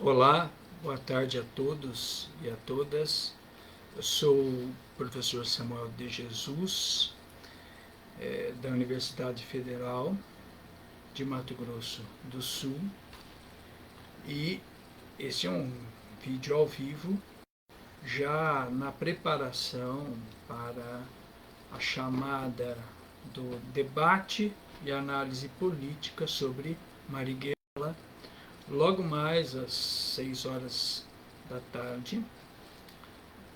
Olá, boa tarde a todos e a todas. Eu sou o professor Samuel de Jesus, da Universidade Federal de Mato Grosso do Sul, e esse é um vídeo ao vivo já na preparação para a chamada do debate e análise política sobre Marighella, logo mais às 6 horas da tarde,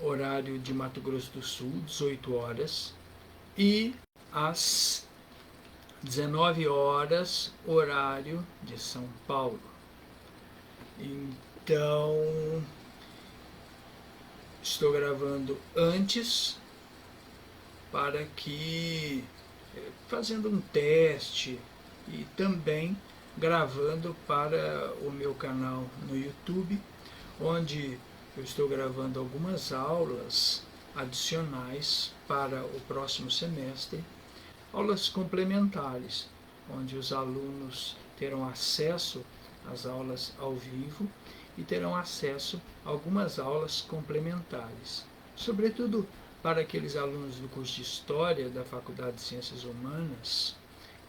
horário de Mato Grosso do Sul, 18 horas, e às 19 horas, horário de São Paulo. Então, estou gravando antes para que, fazendo um teste e também gravando para o meu canal no YouTube, onde eu estou gravando algumas aulas adicionais para o próximo semestre, aulas complementares, onde os alunos terão acesso às aulas ao vivo e terão acesso a algumas aulas complementares, sobretudo para aqueles alunos do curso de História da Faculdade de Ciências Humanas,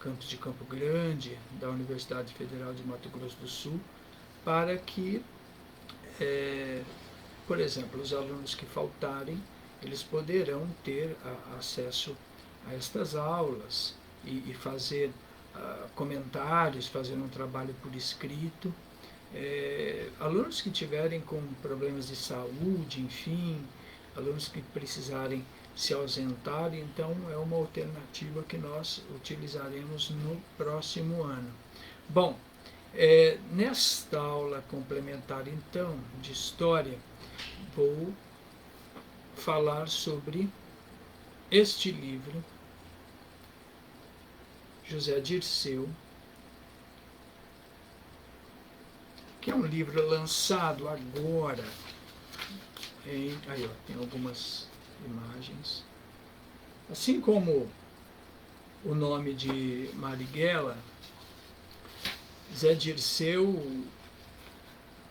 campus de Campo Grande, da Universidade Federal de Mato Grosso do Sul, para que, por exemplo, os alunos que faltarem, eles poderão ter acesso a estas aulas e fazer comentários, fazer um trabalho por escrito. Alunos que tiverem com problemas de saúde, enfim, alunos que precisarem se ausentar, então é uma alternativa que nós utilizaremos no próximo ano. Bom, nesta aula complementar, então, de História, vou falar sobre este livro, José Dirceu, que é um livro lançado agora aí, ó, tem algumas imagens. Assim como o nome de Marighella, Zé Dirceu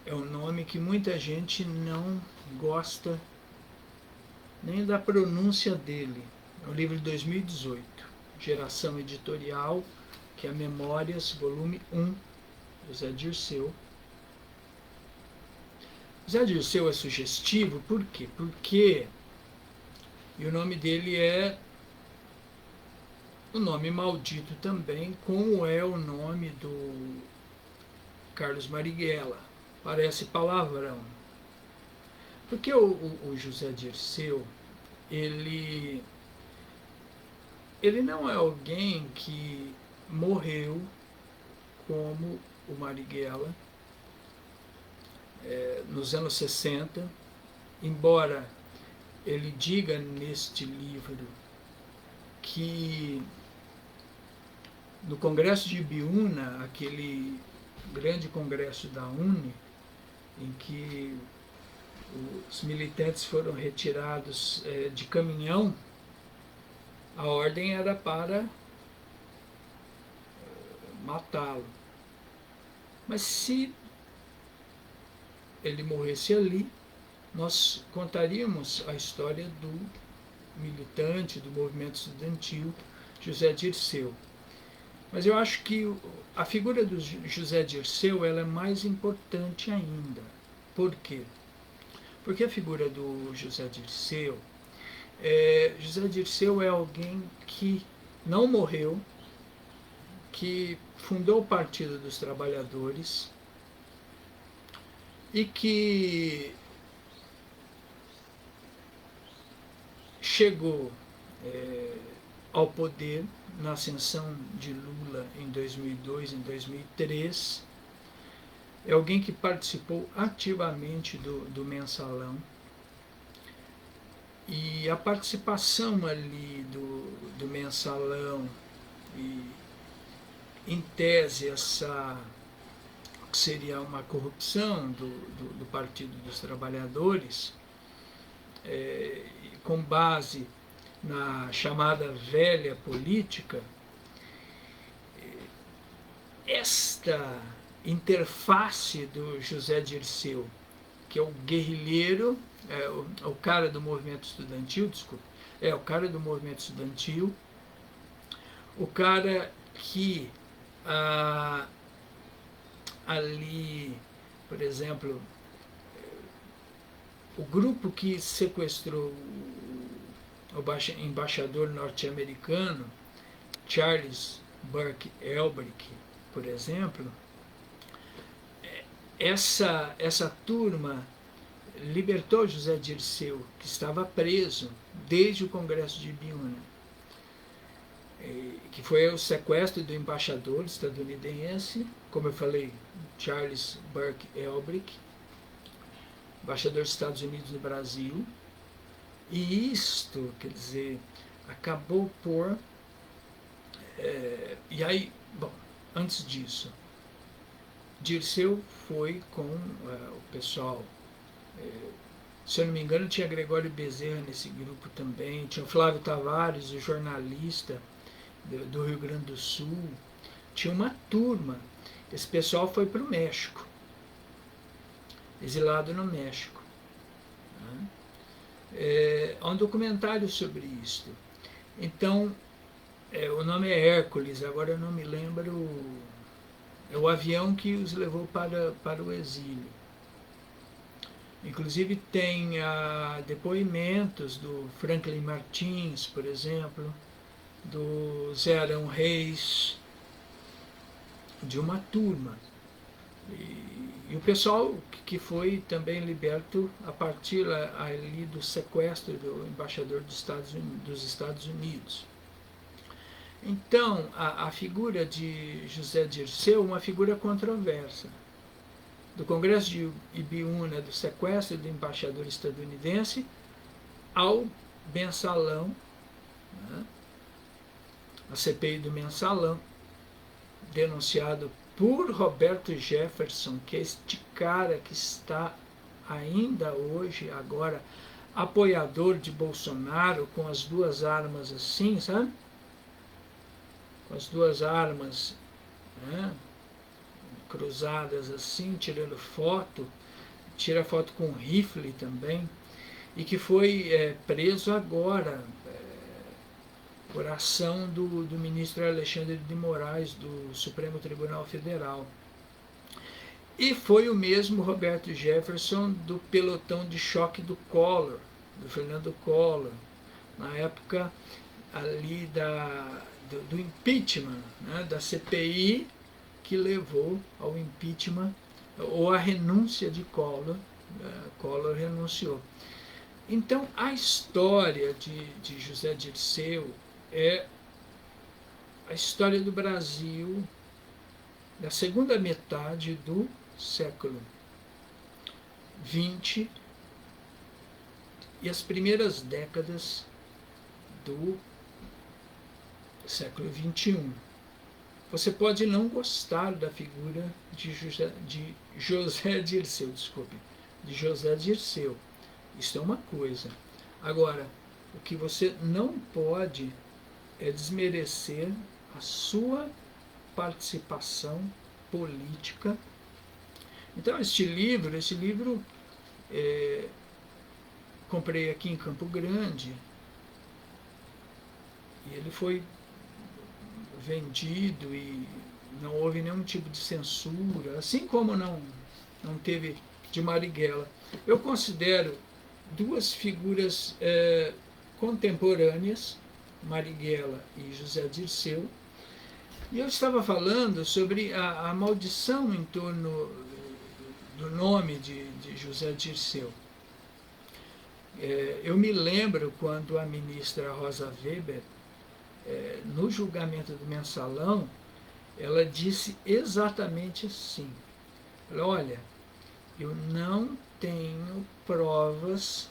é um nome que muita gente não gosta nem da pronúncia dele. É um livro de 2018, Geração Editorial, que é Memórias, volume 1, José Dirceu. José Dirceu é sugestivo, por quê? Porque e o nome dele é o nome maldito também, como é o nome do Carlos Marighella. Parece palavrão. Porque o José Dirceu, ele não é alguém que morreu como o Marighella nos anos 60, embora ele diga neste livro que no Congresso de Ibiúna, aquele grande congresso da UNE, em que os militantes foram retirados de caminhão, a ordem era para matá-lo. Mas se ele morresse ali, nós contaríamos a história do militante do movimento estudantil José Dirceu. Mas eu acho que a figura do José Dirceu ela é mais importante ainda. Por quê? Porque a figura do José Dirceu é alguém que não morreu, que fundou o Partido dos Trabalhadores e que chegou ao poder na ascensão de Lula em 2002, em 2003. É alguém que participou ativamente do mensalão. E a participação ali do mensalão, e em tese essa que seria uma corrupção do Partido dos Trabalhadores, com base na chamada velha política, esta interface do José Dirceu, que é o guerrilheiro, o cara do movimento estudantil, desculpa, o cara do movimento estudantil, o cara que ali, por exemplo, o grupo que sequestrou o embaixador norte-americano, Charles Burke Elbrick, por exemplo, essa turma libertou José Dirceu, que estava preso desde o Congresso de Ibiúna, que foi o sequestro do embaixador estadunidense, como eu falei, Charles Burke Elbrick, embaixador dos Estados Unidos no Brasil, e isto, quer dizer, acabou por... e aí, bom, antes disso, Dirceu foi com o pessoal, se eu não me engano tinha Gregório Bezerra nesse grupo também, tinha o Flávio Tavares, o jornalista do Rio Grande do Sul, tinha uma turma, esse pessoal foi para o México, exilado no México. Há um documentário sobre isso. Então, o nome é Hércules, agora eu não me lembro, é o avião que os levou para o exílio. Inclusive tem depoimentos do Franklin Martins, por exemplo, do Zé Arão Reis, de uma turma. E o pessoal que foi também liberto a partir ali do sequestro do embaixador dos Estados Unidos. Então, a figura de José Dirceu, uma figura controversa. Do Congresso de Ibiúna, do sequestro do embaixador estadunidense, ao mensalão, né, a CPI do mensalão, denunciado por Roberto Jefferson, que é este cara que está ainda hoje, agora, apoiador de Bolsonaro, com as duas armas assim, sabe? Com as duas armas, né, cruzadas assim, tirando foto, tira foto com rifle também, e que foi preso agora, por ação do ministro Alexandre de Moraes, do Supremo Tribunal Federal. E foi o mesmo Roberto Jefferson do pelotão de choque do Collor, do Fernando Collor, na época ali do impeachment, né, da CPI, que levou ao impeachment, ou à renúncia de Collor. Collor renunciou. Então, a história de José Dirceu é a história do Brasil da segunda metade do século XX e as primeiras décadas do século XXI. Você pode não gostar da figura de José Dirceu, desculpe, de José Dirceu. Isso é uma coisa. Agora, o que você não pode é desmerecer a sua participação política. Então, este livro comprei aqui em Campo Grande, e ele foi vendido e não houve nenhum tipo de censura, assim como não teve de Marighella. Eu considero duas figuras contemporâneas, Marighella e José Dirceu, e eu estava falando sobre a maldição em torno do nome de José Dirceu. Eu me lembro quando a ministra Rosa Weber, no julgamento do mensalão, ela disse exatamente assim: olha, eu não tenho provas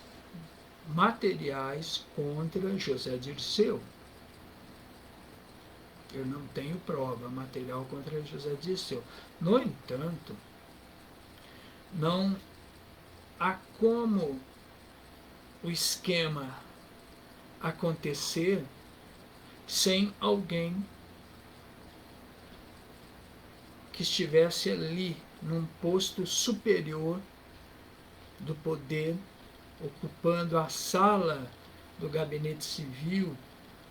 materiais contra José Dirceu. Eu não tenho prova material contra José Dirceu. No entanto, não há como o esquema acontecer sem alguém que que estivesse ali, num posto superior do poder, ocupando a sala do gabinete civil,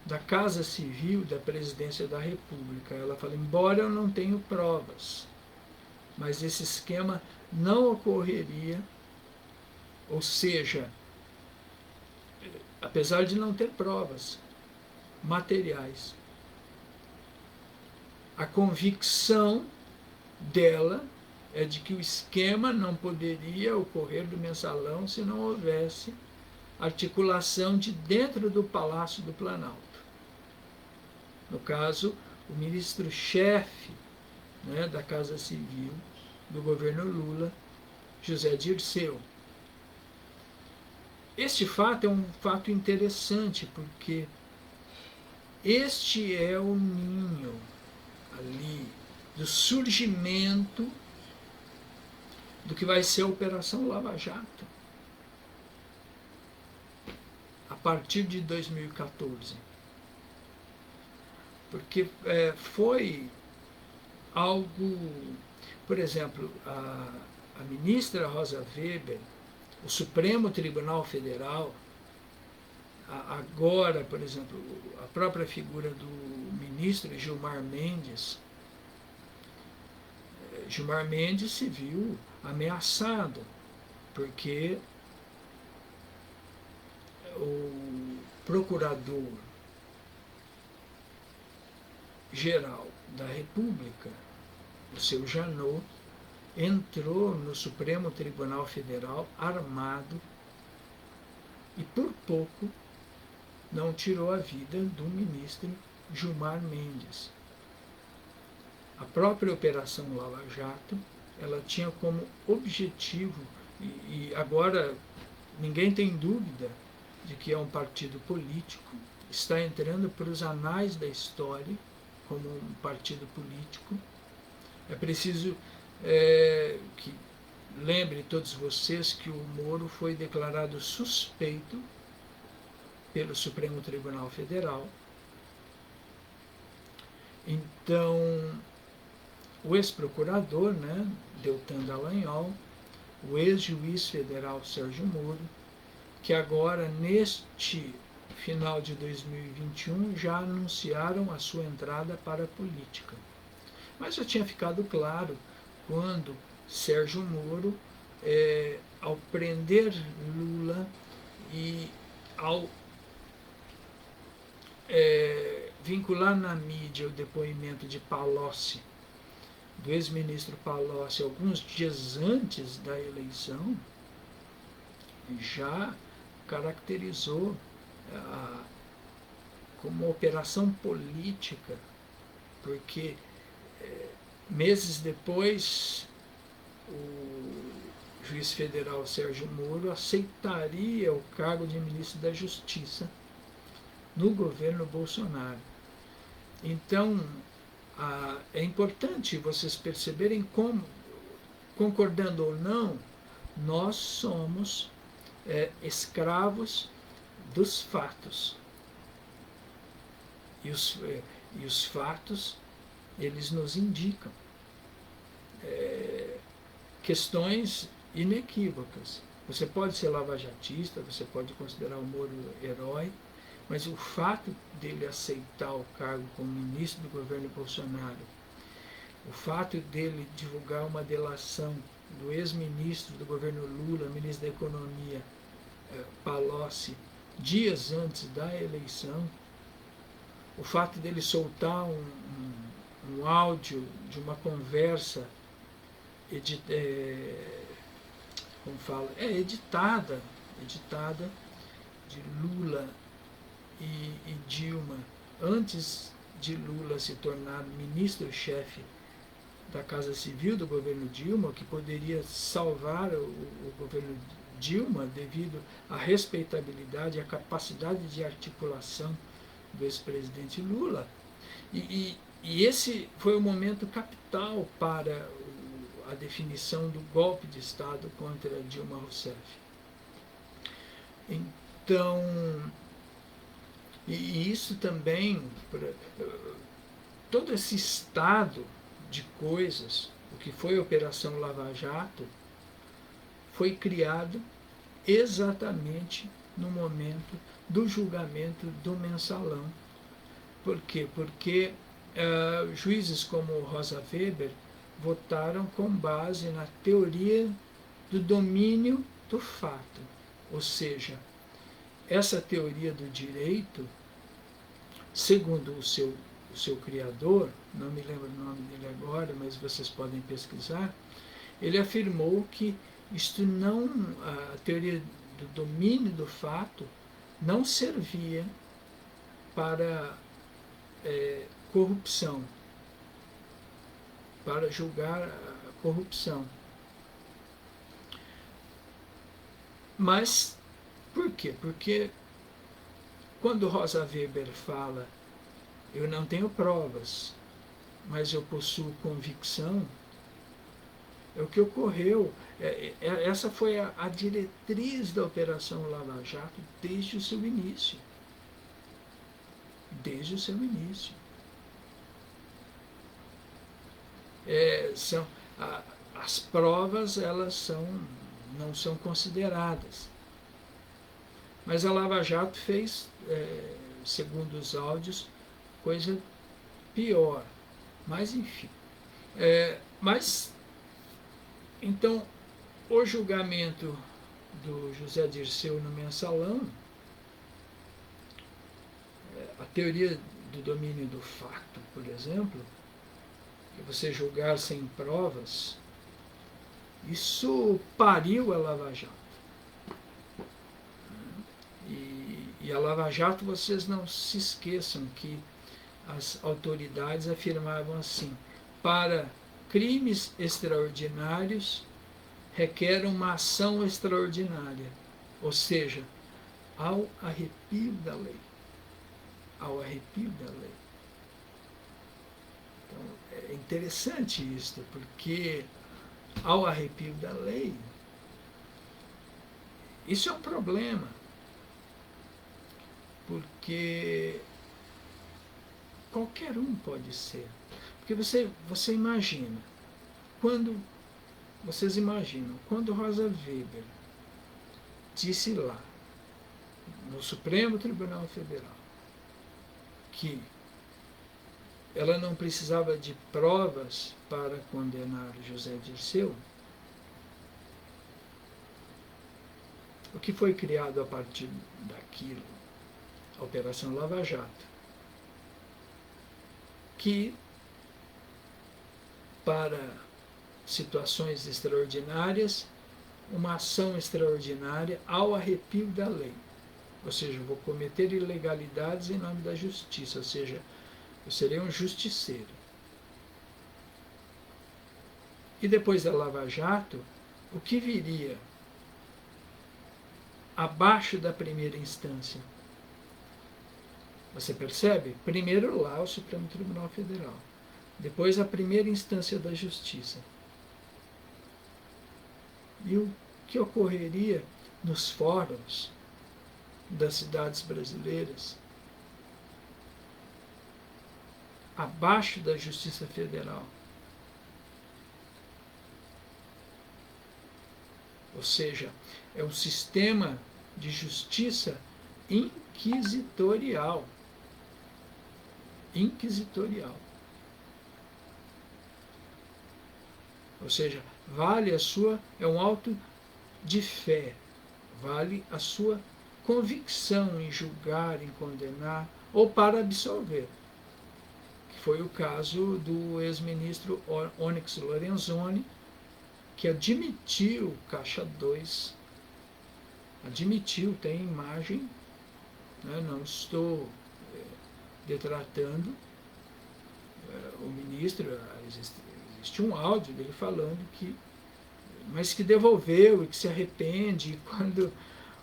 da Casa Civil da Presidência da República. Ela fala, embora eu não tenha provas, mas esse esquema não ocorreria, ou seja, apesar de não ter provas materiais, a convicção dela é de que o esquema não poderia ocorrer do mensalão se não houvesse articulação de dentro do Palácio do Planalto. No caso, o ministro-chefe, né, da Casa Civil do governo Lula, José Dirceu. Este fato é um fato interessante, porque este é o ninho ali do surgimento do que vai ser a Operação Lava Jato a partir de 2014. Porque foi algo, por exemplo, a ministra Rosa Weber, o Supremo Tribunal Federal, agora, por exemplo, a própria figura do ministro Gilmar Mendes. Gilmar Mendes se viu ameaçado, porque o procurador-geral da República, o seu Janot, entrou no Supremo Tribunal Federal armado e por pouco não tirou a vida do ministro Gilmar Mendes. A própria Operação Lava Jato, ela tinha como objetivo, e agora ninguém tem dúvida de que é um partido político, está entrando para os anais da história como um partido político. É preciso que lembre todos vocês que o Moro foi declarado suspeito pelo Supremo Tribunal Federal. Então, o ex-procurador, né, Deltan Dallagnol, o ex-juiz federal Sérgio Moro, que agora, neste final de 2021, já anunciaram a sua entrada para a política. Mas já tinha ficado claro quando Sérgio Moro, ao prender Lula e ao vincular na mídia o depoimento de Palocci, do ex-ministro Palocci, alguns dias antes da eleição, já caracterizou como operação política, porque meses depois o juiz federal Sérgio Moro aceitaria o cargo de ministro da Justiça no governo Bolsonaro. Então, é importante vocês perceberem como, concordando ou não, nós somos escravos dos fatos. E os fatos, eles nos indicam questões inequívocas. Você pode ser lavajatista, você pode considerar o Moro herói, mas o fato dele aceitar o cargo como ministro do governo Bolsonaro, o fato dele divulgar uma delação do ex-ministro do governo Lula, ministro da Economia, Palocci, dias antes da eleição, o fato dele soltar um áudio de uma conversa editada de Lula e Dilma, antes de Lula se tornar ministro-chefe da Casa Civil do governo Dilma, que poderia salvar o governo Dilma devido à respeitabilidade e à capacidade de articulação do ex-presidente Lula. E esse foi o momento capital para a definição do golpe de Estado contra Dilma Rousseff. Então, e isso também, todo esse estado de coisas, o que foi a Operação Lava Jato, foi criado exatamente no momento do julgamento do Mensalão. Por quê? Porque juízes como Rosa Weber votaram com base na teoria do domínio do fato. Ou seja, essa teoria do direito, segundo o seu criador, não me lembro o nome dele agora, mas vocês podem pesquisar, ele afirmou que isto não, a teoria do domínio do fato não servia para corrupção, para julgar a corrupção. Mas, por quê? Porque quando Rosa Weber fala, eu não tenho provas, mas eu possuo convicção, é o que ocorreu. Essa foi a diretriz da Operação Lava Jato desde o seu início. Desde o seu início. As provas, elas não são consideradas. Mas a Lava Jato fez, segundo os áudios, coisa pior. Mas, enfim. Então, o julgamento do José Dirceu no Mensalão, a teoria do domínio do fato, por exemplo, que você julgar sem provas, isso pariu a Lava Jato. E a Lava Jato, vocês não se esqueçam que as autoridades afirmavam assim: para crimes extraordinários requer uma ação extraordinária, ou seja, ao arrepio da lei. Ao arrepio da lei. Então, é interessante isto, porque ao arrepio da lei, isso é um problema, porque qualquer um pode ser. Porque você imagina, vocês imaginam, quando Rosa Weber disse lá, no Supremo Tribunal Federal, que ela não precisava de provas para condenar José Dirceu, o que foi criado a partir daquilo? A Operação Lava Jato, que para situações extraordinárias, uma ação extraordinária ao arrepio da lei. Ou seja, eu vou cometer ilegalidades em nome da justiça, ou seja, eu serei um justiceiro. E depois da Lava Jato, o que viria abaixo da primeira instância? Você percebe? Primeiro lá o Supremo Tribunal Federal, depois a primeira instância da Justiça. E o que ocorreria nos fóruns das cidades brasileiras, abaixo da Justiça Federal? Ou seja, é um sistema de justiça inquisitorial. Inquisitorial. Ou seja, vale a sua, é um auto de fé, vale a sua convicção em julgar, em condenar ou para absolver, que foi o caso do ex-ministro Onyx Lorenzoni, que admitiu Caixa 2, admitiu, tem imagem, né, não estou detratando o ministro, existe um áudio dele falando que, mas que devolveu e que se arrepende. E quando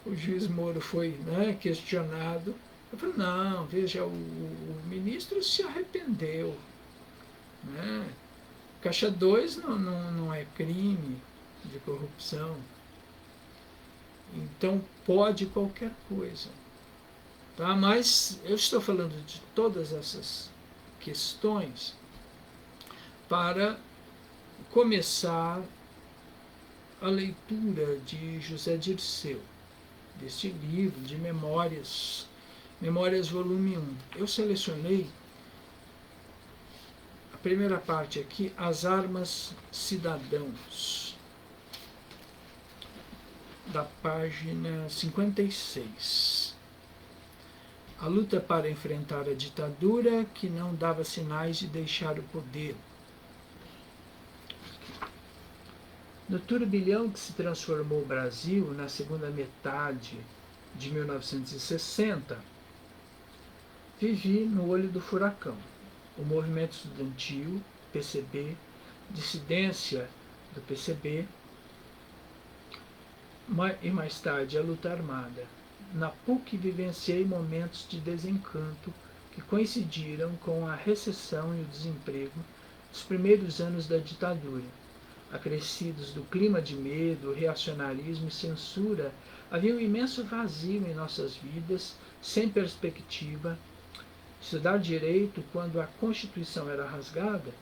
o juiz Moro foi, né, questionado, eu falei, não, veja, o ministro se arrependeu, né? Caixa 2 não é crime de corrupção, então pode qualquer coisa. Tá? Mas eu estou falando de todas essas questões para começar a leitura de José Dirceu, deste livro de Memórias, Memórias volume 1. Eu selecionei a primeira parte aqui, As Armas Cidadãos, da página 56. A luta para enfrentar a ditadura que não dava sinais de deixar o poder. No turbilhão que se transformou o Brasil na segunda metade de 1960, vivi no olho do furacão. O movimento estudantil, PCB, dissidência do PCB e mais tarde a luta armada. Na PUC vivenciei momentos de desencanto que coincidiram com a recessão e o desemprego dos primeiros anos da ditadura. Acrescidos do clima de medo, reacionarismo e censura, havia um imenso vazio em nossas vidas, sem perspectiva. Estudar direito quando a Constituição era rasgada,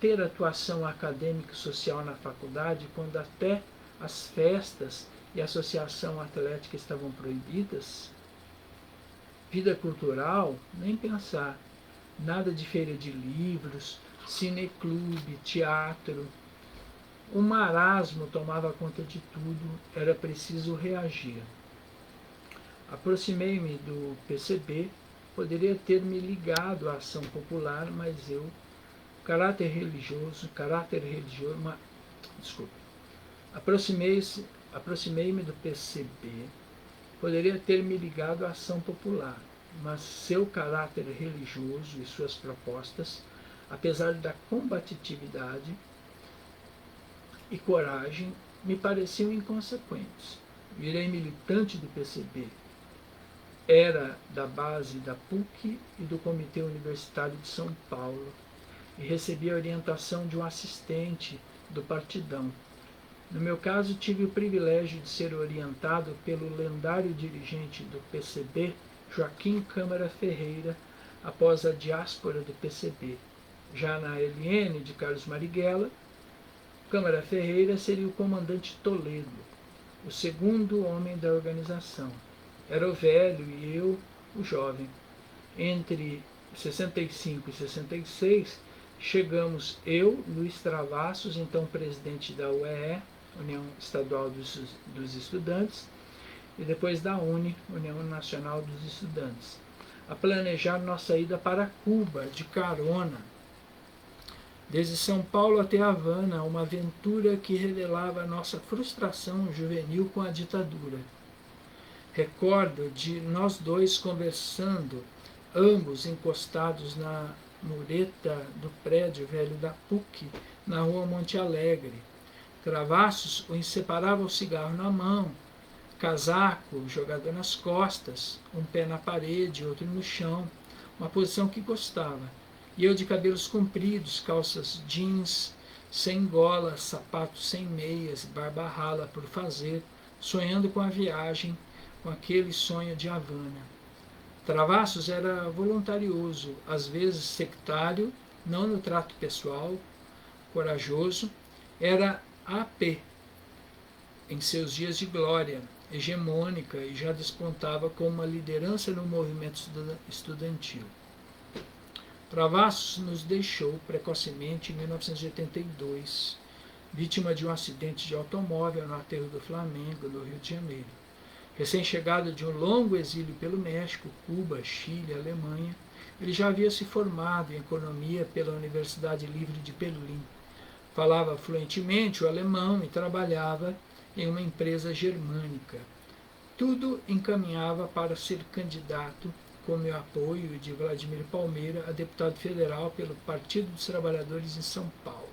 ter atuação acadêmica e social na faculdade quando até as festas e a associação atlética estavam proibidas, vida cultural, nem pensar, nada de feira de livros, cineclube, teatro. O marasmo tomava conta de tudo, era preciso reagir. Aproximei-me do PCB, poderia ter me ligado à ação popular, mas eu, aproximei-me do PCB, poderia ter me ligado à ação popular, mas seu caráter religioso e suas propostas, apesar da combatividade e coragem, me pareciam inconsequentes. Virei militante do PCB. Era da base da PUC e do Comitê Universitário de São Paulo e recebi a orientação de um assistente do partidão. No meu caso, tive o privilégio de ser orientado pelo lendário dirigente do PCB, Joaquim Câmara Ferreira, após a diáspora do PCB. Já na LN de Carlos Marighella, Câmara Ferreira seria o comandante Toledo, o segundo homem da organização. Era o velho e eu, o jovem. Entre 65 e 66, chegamos eu, Luiz Travassos, então presidente da UEE, União Estadual dos Estudantes, e depois da UNE, União Nacional dos Estudantes, a planejar nossa ida para Cuba, de carona. Desde São Paulo até Havana, uma aventura que revelava a nossa frustração juvenil com a ditadura. Recordo de nós dois conversando, ambos encostados na mureta do prédio velho da PUC, na rua Monte Alegre. Travassos o inseparável o cigarro na mão, casaco jogado nas costas, um pé na parede, outro no chão, uma posição que gostava. E eu de cabelos compridos, calças jeans, sem gola, sapatos sem meias, barba rala por fazer, sonhando com a viagem, com aquele sonho de Havana. Travassos era voluntarioso, às vezes sectário, não no trato pessoal, corajoso, era AP, em seus dias de glória, hegemônica e já despontava como uma liderança no movimento estudantil. Travassos nos deixou precocemente em 1982, vítima de um acidente de automóvel no aterro do Flamengo, no Rio de Janeiro. Recém-chegado de um longo exílio pelo México, Cuba, Chile, Alemanha, ele já havia se formado em economia pela Universidade Livre de Berlim. Falava fluentemente o alemão e trabalhava em uma empresa germânica. Tudo encaminhava para ser candidato, com meu apoio de Vladimir Palmeira, a deputado federal pelo Partido dos Trabalhadores em São Paulo.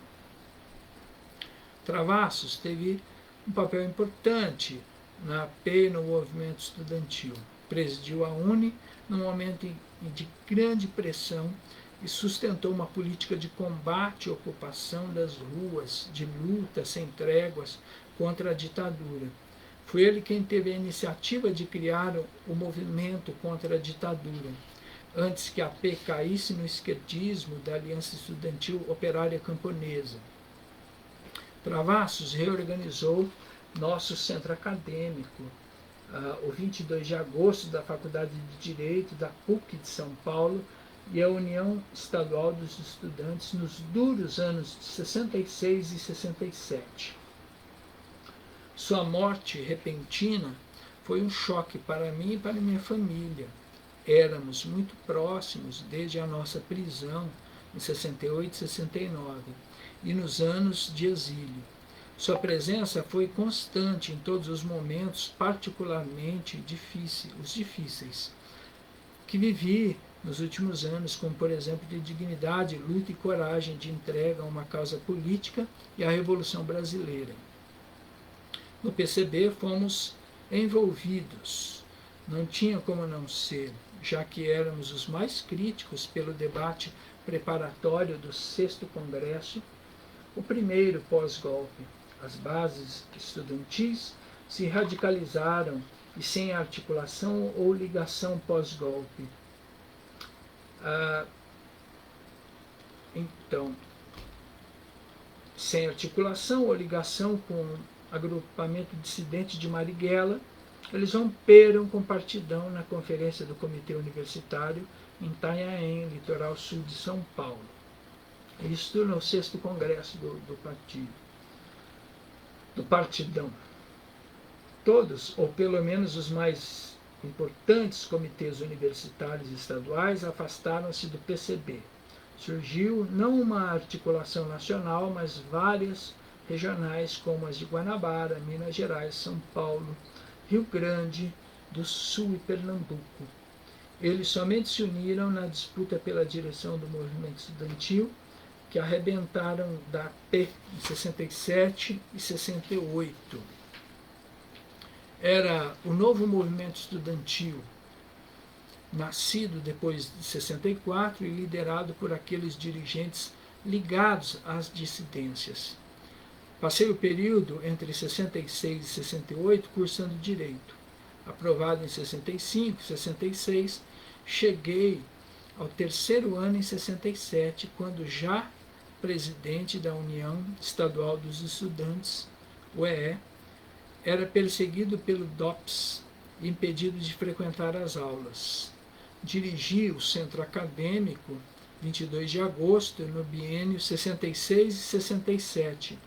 Travassos teve um papel importante na AP e no movimento estudantil. Presidiu a UNE num momento de grande pressão e sustentou uma política de combate à ocupação das ruas, de luta sem tréguas contra a ditadura. Foi ele quem teve a iniciativa de criar o movimento contra a ditadura. antes que a AP caísse no esquerdismo da Aliança Estudantil Operária Camponesa. Travassos reorganizou nosso centro acadêmico. O 22 de agosto da Faculdade de Direito da PUC de São Paulo e a União Estadual dos Estudantes nos duros anos de 66 e 67. Sua morte repentina foi um choque para mim e para minha família. Éramos muito próximos desde a nossa prisão em 68 e 69 e nos anos de exílio. Sua presença foi constante em todos os momentos particularmente difíceis que vivi nos últimos anos, como por exemplo de dignidade, luta e coragem de entrega a uma causa política e à Revolução Brasileira. No PCB fomos envolvidos, não tinha como não ser, já que éramos os mais críticos pelo debate preparatório do 6º Congresso, o primeiro pós-golpe. As bases estudantis se radicalizaram e sem articulação ou ligação pós-golpe. Então, sem articulação ou ligação com o agrupamento dissidente de Marighella, eles romperam com partidão na conferência do Comitê Universitário em Itanhaém, litoral sul de São Paulo. Isto no 6º Congresso do Partidão. Todos, ou pelo menos os mais importantes comitês universitários e estaduais, afastaram-se do PCB. Surgiu não uma articulação nacional, mas várias regionais, como as de Guanabara, Minas Gerais, São Paulo, Rio Grande do Sul e Pernambuco. Eles somente se uniram na disputa pela direção do movimento estudantil, que arrebentaram da AP em 67 e 68. Era o novo movimento estudantil, nascido depois de 64 e liderado por aqueles dirigentes ligados às dissidências. Passei o período entre 66 e 68 cursando Direito. Aprovado em 65 e 66, cheguei ao 3º ano em 67, quando já presidente da União Estadual dos Estudantes, UEE, era perseguido pelo DOPS e impedido de frequentar as aulas. Dirigi o centro acadêmico 22 de agosto no biênio 66 e 67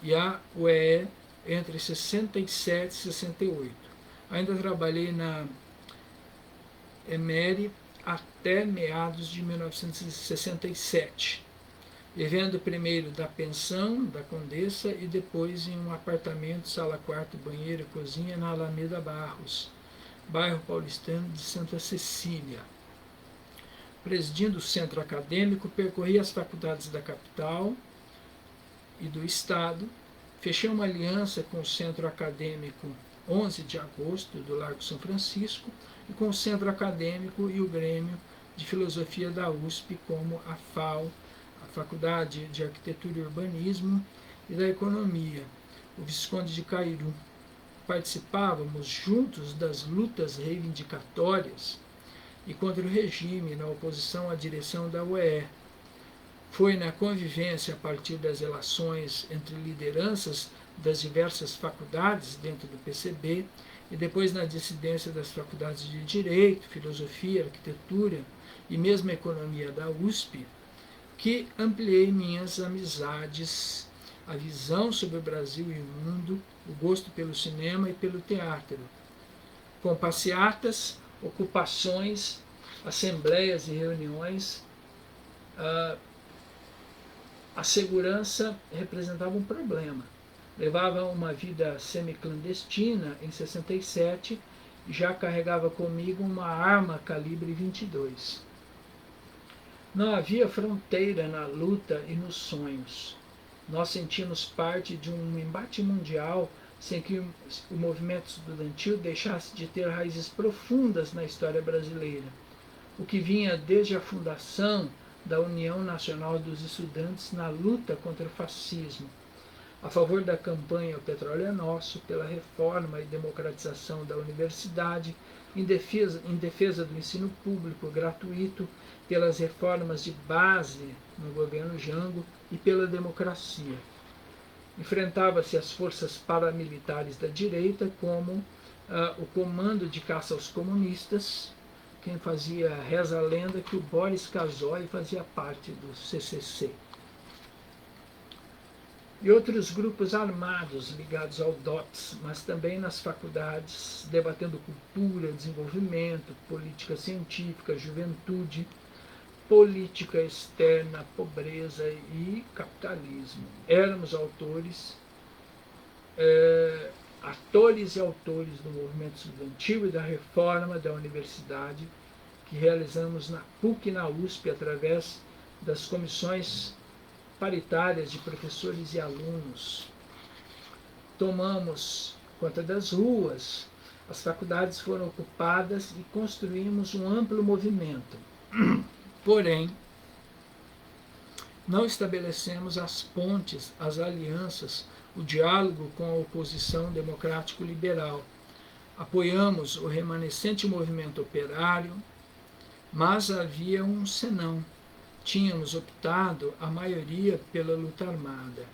e a UEE entre 67 e 68. Ainda trabalhei na EMERE até meados de 1967, vivendo primeiro da pensão da Condessa e depois em um apartamento, sala, quarto, banheiro e cozinha na Alameda Barros, bairro paulistano de Santa Cecília. Presidindo o centro acadêmico, percorri as faculdades da capital e do estado, fechei uma aliança com o centro acadêmico 11 de agosto do Largo São Francisco e com o centro acadêmico e o Grêmio de Filosofia da USP, como a FAO, a Faculdade de Arquitetura e Urbanismo e da Economia, o Visconde de Cairu. Participávamos juntos das lutas reivindicatórias e contra o regime, na oposição à direção da UEE. Foi na convivência a partir das relações entre lideranças das diversas faculdades dentro do PCB e depois na dissidência das faculdades de Direito, Filosofia, Arquitetura e mesmo Economia da USP, que ampliei minhas amizades, a visão sobre o Brasil e o mundo, o gosto pelo cinema e pelo teatro, com passeatas, ocupações, assembleias e reuniões. A segurança representava um problema. Levava uma vida semiclandestina em 67 e já carregava comigo uma arma calibre 22. Não havia fronteira na luta e nos sonhos. Nós sentimos parte de um embate mundial sem que o movimento estudantil deixasse de ter raízes profundas na história brasileira, o que vinha desde a fundação da União Nacional dos Estudantes na luta contra o fascismo, a favor da campanha O Petróleo é Nosso, pela reforma e democratização da universidade, em defesa do ensino público gratuito, pelas reformas de base no governo Jango e pela democracia. Enfrentava-se as forças paramilitares da direita, como o Comando de Caça aos Comunistas. Quem fazia, reza a lenda, que o Boris Casoy fazia parte do CCC. E outros grupos armados ligados ao DOPS, mas também nas faculdades, debatendo cultura, desenvolvimento, política científica, juventude, política externa, pobreza e capitalismo. Éramos atores e autores do movimento estudantil e da reforma da universidade, que realizamos na PUC e na USP através das comissões paritárias de professores e alunos. Tomamos conta das ruas, as faculdades foram ocupadas e construímos um amplo movimento. Porém, não estabelecemos as pontes, as alianças, o diálogo com a oposição democrático-liberal. Apoiamos o remanescente movimento operário, mas havia um senão. Tínhamos optado, a maioria, pela luta armada.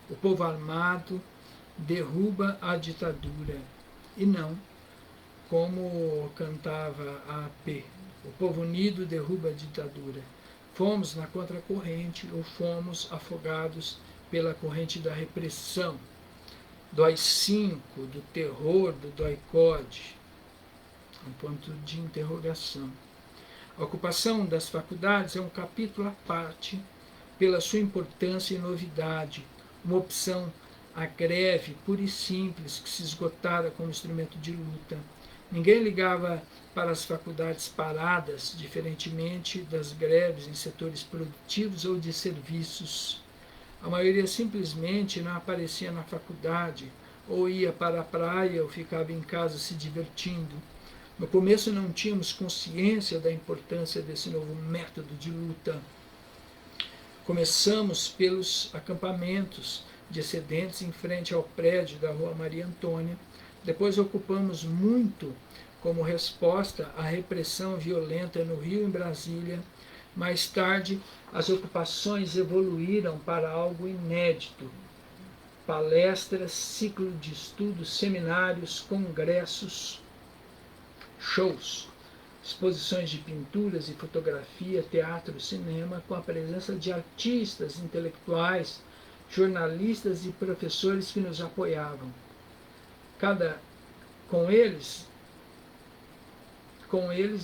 O povo armado derruba a ditadura, e não, como cantava a AP, o povo unido derruba a ditadura. Fomos na contracorrente ou fomos afogados pela corrente da repressão, do AI-5, do terror, do DOI-CODE, um ponto de interrogação. A ocupação das faculdades é um capítulo à parte pela sua importância e novidade, uma opção à greve pura e simples que se esgotara como instrumento de luta. Ninguém ligava para as faculdades paradas, diferentemente das greves em setores produtivos ou de serviços. A maioria simplesmente não aparecia na faculdade, ou ia para a praia ou ficava em casa se divertindo. No começo não tínhamos consciência da importância desse novo método de luta. Começamos pelos acampamentos de excedentes em frente ao prédio da Rua Maria Antônia. Depois ocupamos muito como resposta à repressão violenta no Rio e em Brasília. Mais tarde, as ocupações evoluíram para algo inédito. Palestras, ciclo de estudos, seminários, congressos, shows, exposições de pinturas e fotografia, teatro, cinema, com a presença de artistas, intelectuais, jornalistas e professores que nos apoiavam. Com eles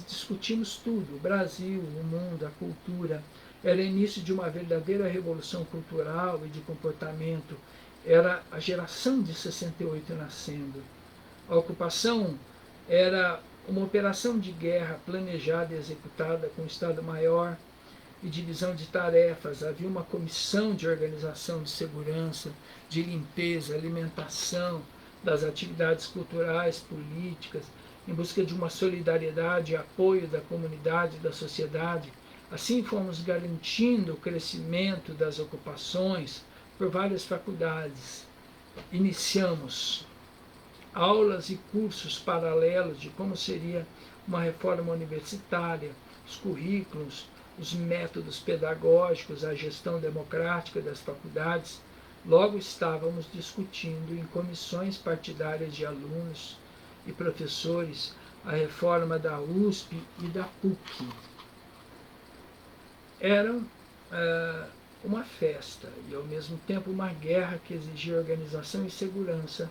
discutimos tudo, o Brasil, o mundo, a cultura. Era início de uma verdadeira revolução cultural e de comportamento. Era a geração de 68 nascendo. A ocupação era uma operação de guerra planejada e executada com Estado-Maior e divisão de tarefas. Havia uma comissão de organização de segurança, de limpeza, alimentação, das atividades culturais, políticas, em busca de uma solidariedade e apoio da comunidade e da sociedade. Assim fomos garantindo o crescimento das ocupações por várias faculdades. Iniciamos aulas e cursos paralelos de como seria uma reforma universitária, os currículos, os métodos pedagógicos, a gestão democrática das faculdades. Logo estávamos discutindo em comissões partidárias de alunos e professores a reforma da USP e da PUC. Era uma festa e, ao mesmo tempo, uma guerra que exigia organização e segurança.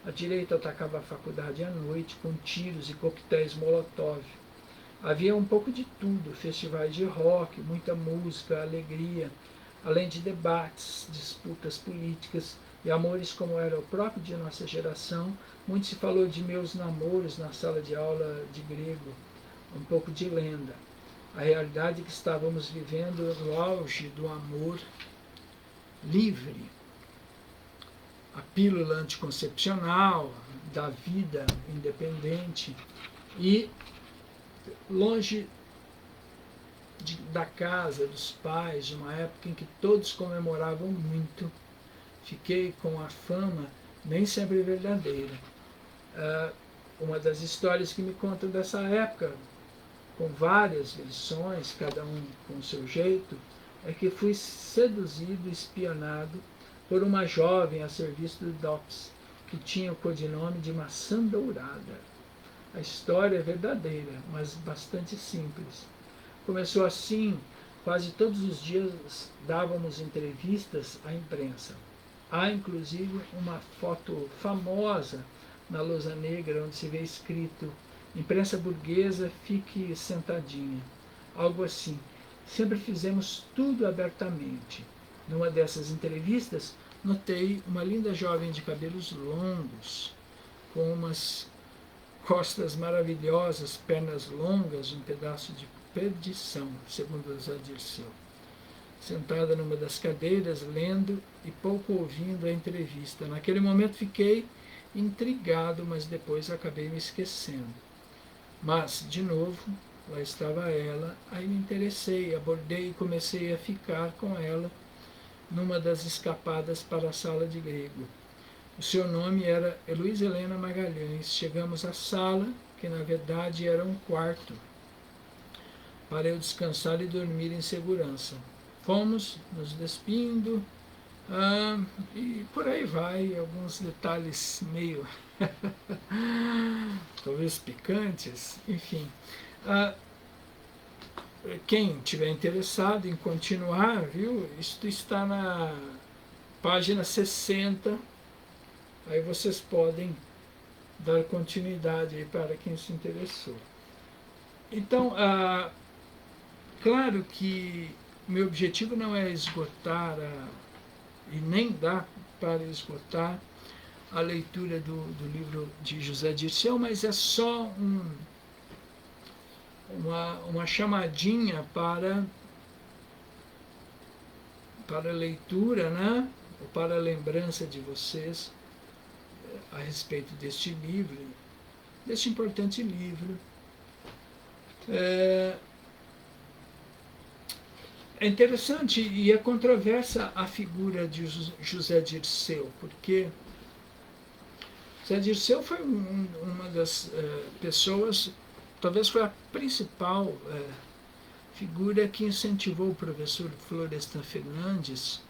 A direita atacava a faculdade à noite com tiros e coquetéis Molotov. Havia um pouco de tudo, festivais de rock, muita música, alegria, além de debates, disputas políticas e amores como era o próprio de nossa geração. Muito se falou de meus namoros na sala de aula de grego, um pouco de lenda. A realidade é que estávamos vivendo no auge do amor livre, a pílula anticoncepcional, da vida independente e longe da casa, dos pais, de uma época em que todos comemoravam muito, fiquei com a fama nem sempre verdadeira. Uma das histórias que me contam dessa época, com várias versões, cada um com o seu jeito, é que fui seduzido, espionado por uma jovem a serviço do DOPS, que tinha o codinome de Maçã Dourada. A história é verdadeira, mas bastante simples. Começou assim: quase todos os dias dávamos entrevistas à imprensa. Há inclusive uma foto famosa na lousa negra onde se vê escrito: imprensa burguesa, fique sentadinha. Algo assim. Sempre fizemos tudo abertamente. Numa dessas entrevistas, notei uma linda jovem de cabelos longos, com umas costas maravilhosas, pernas longas, um pedaço de perdição, segundo José Dirceu, sentada numa das cadeiras, lendo e pouco ouvindo a entrevista. Naquele momento fiquei intrigado, mas depois acabei me esquecendo. Mas, de novo, lá estava ela, aí me interessei, abordei e comecei a ficar com ela numa das escapadas para a sala de grego. O seu nome era Heloísa Helena Magalhães. Chegamos à sala, que na verdade era um quarto, para eu descansar e dormir em segurança. Fomos nos despindo, e por aí vai, alguns detalhes meio talvez picantes, enfim. Quem tiver interessado em continuar, viu? Isto está na página 60, aí vocês podem dar continuidade aí para quem se interessou. Então, claro que meu objetivo não é esgotar, e nem dá para esgotar a leitura do livro de José Dirceu, mas é só uma chamadinha para a leitura, né? Ou para a lembrança de vocês a respeito deste livro, deste importante livro. É interessante e é controversa a figura de José Dirceu, porque José Dirceu foi uma das pessoas, talvez foi a principal figura que incentivou o professor Florestan Fernandes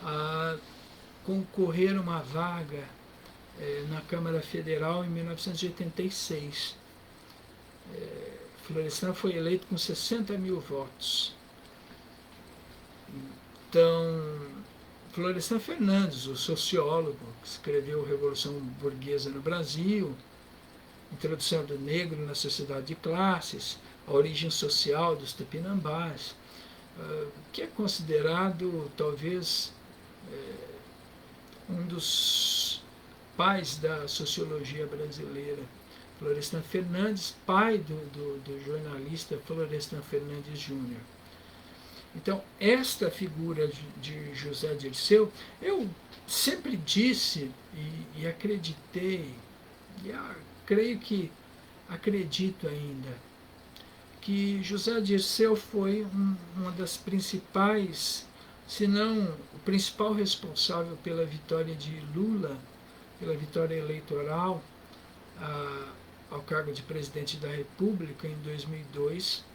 a concorrer a uma vaga na Câmara Federal em 1986. Florestan foi eleito com 60 mil votos. Então, Florestan Fernandes, o sociólogo que escreveu Revolução Burguesa no Brasil, Introdução do Negro na Sociedade de Classes, A Origem Social dos Tupinambás, que é considerado talvez um dos pais da sociologia brasileira. Florestan Fernandes, pai do jornalista Florestan Fernandes Júnior. Então, esta figura de José Dirceu, eu sempre disse e acreditei, e creio que acredito ainda, que José Dirceu foi uma das principais, se não o principal responsável pela vitória de Lula, pela vitória eleitoral ao cargo de presidente da República em 2002.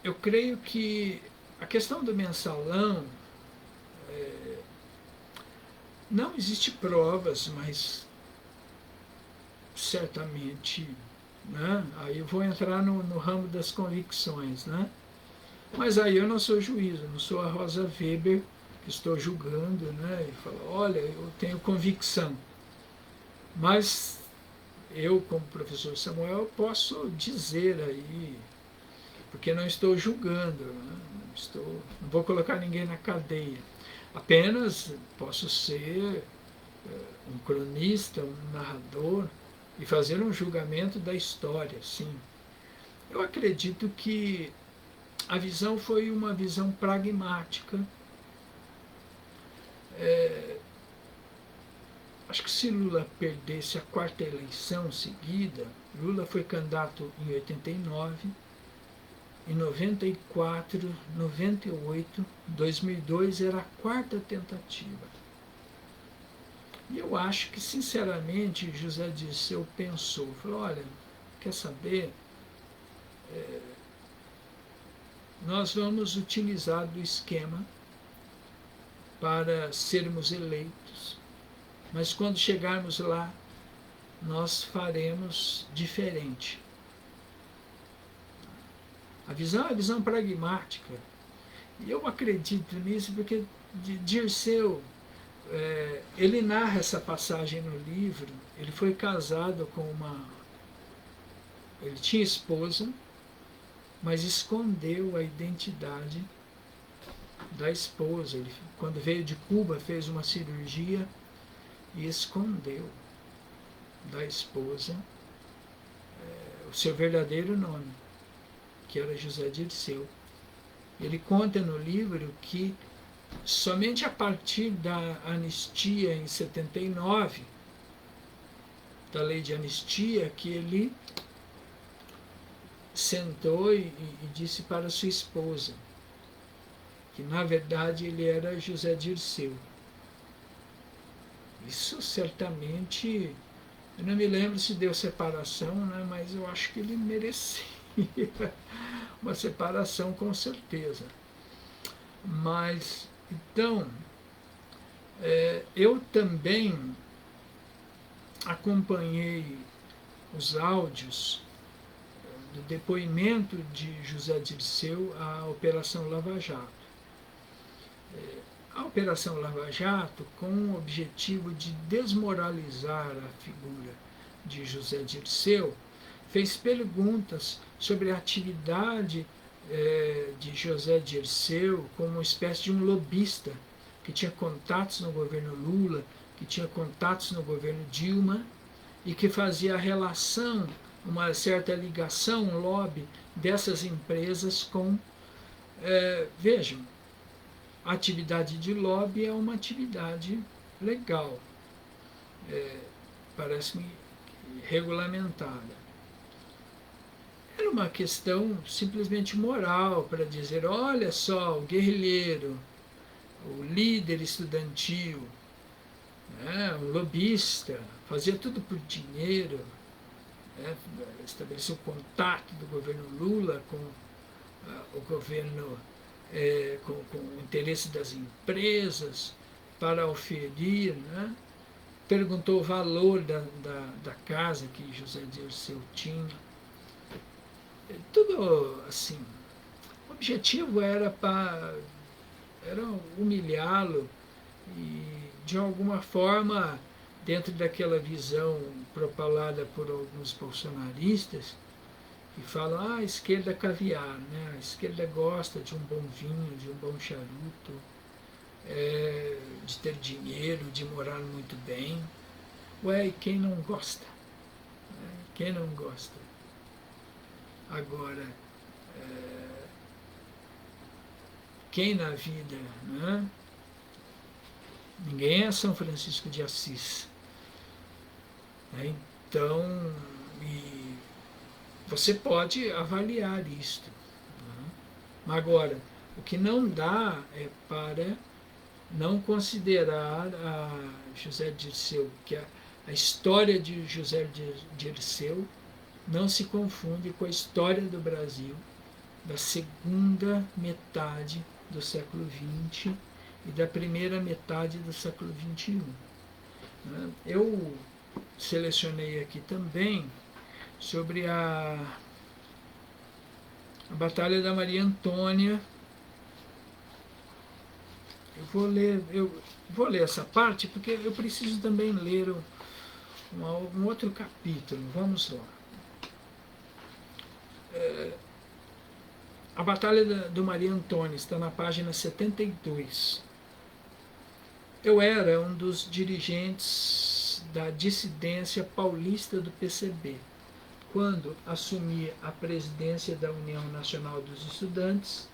Eu creio que a questão do mensalão, não existe provas, mas certamente, né? Aí eu vou entrar no ramo das convicções, né? Mas aí eu não sou juiz, eu não sou a Rosa Weber que estou julgando, né? E falo, olha, eu tenho convicção. Mas eu, como professor Samuel, posso dizer aí, porque não estou julgando, né? Não vou colocar ninguém na cadeia. Apenas posso ser um cronista, um narrador e fazer um julgamento da história, sim. Eu acredito que a visão foi uma visão pragmática. Acho que se Lula perdesse a quarta eleição seguida, Lula foi candidato em 89, em 94, 98, 2002 era a quarta tentativa. E eu acho que, sinceramente, José Dirceu pensou, falou, olha, quer saber, nós vamos utilizar do esquema para sermos eleitos, mas quando chegarmos lá, nós faremos diferente. A visão é a visão pragmática. E eu acredito nisso porque Dirceu, ele narra essa passagem no livro. Ele foi casado com ele tinha esposa, mas escondeu a identidade da esposa. Ele, quando veio de Cuba, fez uma cirurgia e escondeu da esposa o seu verdadeiro nome, que era José Dirceu. Ele conta no livro que somente a partir da anistia em 79, da lei de anistia, que ele sentou e disse para sua esposa que na verdade ele era José Dirceu. Isso certamente, eu não me lembro se deu separação, né, mas eu acho que ele merecia uma separação com certeza. Mas, então, eu também acompanhei os áudios do depoimento de José Dirceu à Operação Lava Jato. A Operação Lava Jato, com o objetivo de desmoralizar a figura de José Dirceu, fez perguntas sobre a atividade de José Dirceu como uma espécie de um lobista que tinha contatos no governo Lula, que tinha contatos no governo Dilma e que fazia a relação, uma certa ligação, um lobby dessas empresas com... vejam, a atividade de lobby é uma atividade legal, parece-me regulamentada. Era uma questão simplesmente moral, para dizer, olha só, o guerrilheiro, o líder estudantil, né, o lobista, fazia tudo por dinheiro, né, estabeleceu contato do governo Lula com o governo, com o interesse das empresas para oferir, né, perguntou o valor da casa que José Dirceu tinha. Tudo assim, o objetivo era humilhá-lo e, de alguma forma, dentro daquela visão propalada por alguns bolsonaristas, que falam, a esquerda caviar, né? A esquerda gosta de um bom vinho, de um bom charuto, de ter dinheiro, de morar muito bem. Ué, e quem não gosta? Quem não gosta? Agora, quem na vida, né? Ninguém é São Francisco de Assis. Então, você pode avaliar isto. Né? Agora, o que não dá é para não considerar a José Dirceu, que a história de José Dirceu não se confunde com a história do Brasil da segunda metade do século XX e da primeira metade do século XXI. Eu selecionei aqui também sobre a Batalha da Maria Antônia. Eu vou ler essa parte porque eu preciso também ler um outro capítulo. Vamos lá. A Batalha do Maria Antônia está na página 72. Eu era um dos dirigentes da dissidência paulista do PCB, quando assumi a presidência da União Nacional dos Estudantes,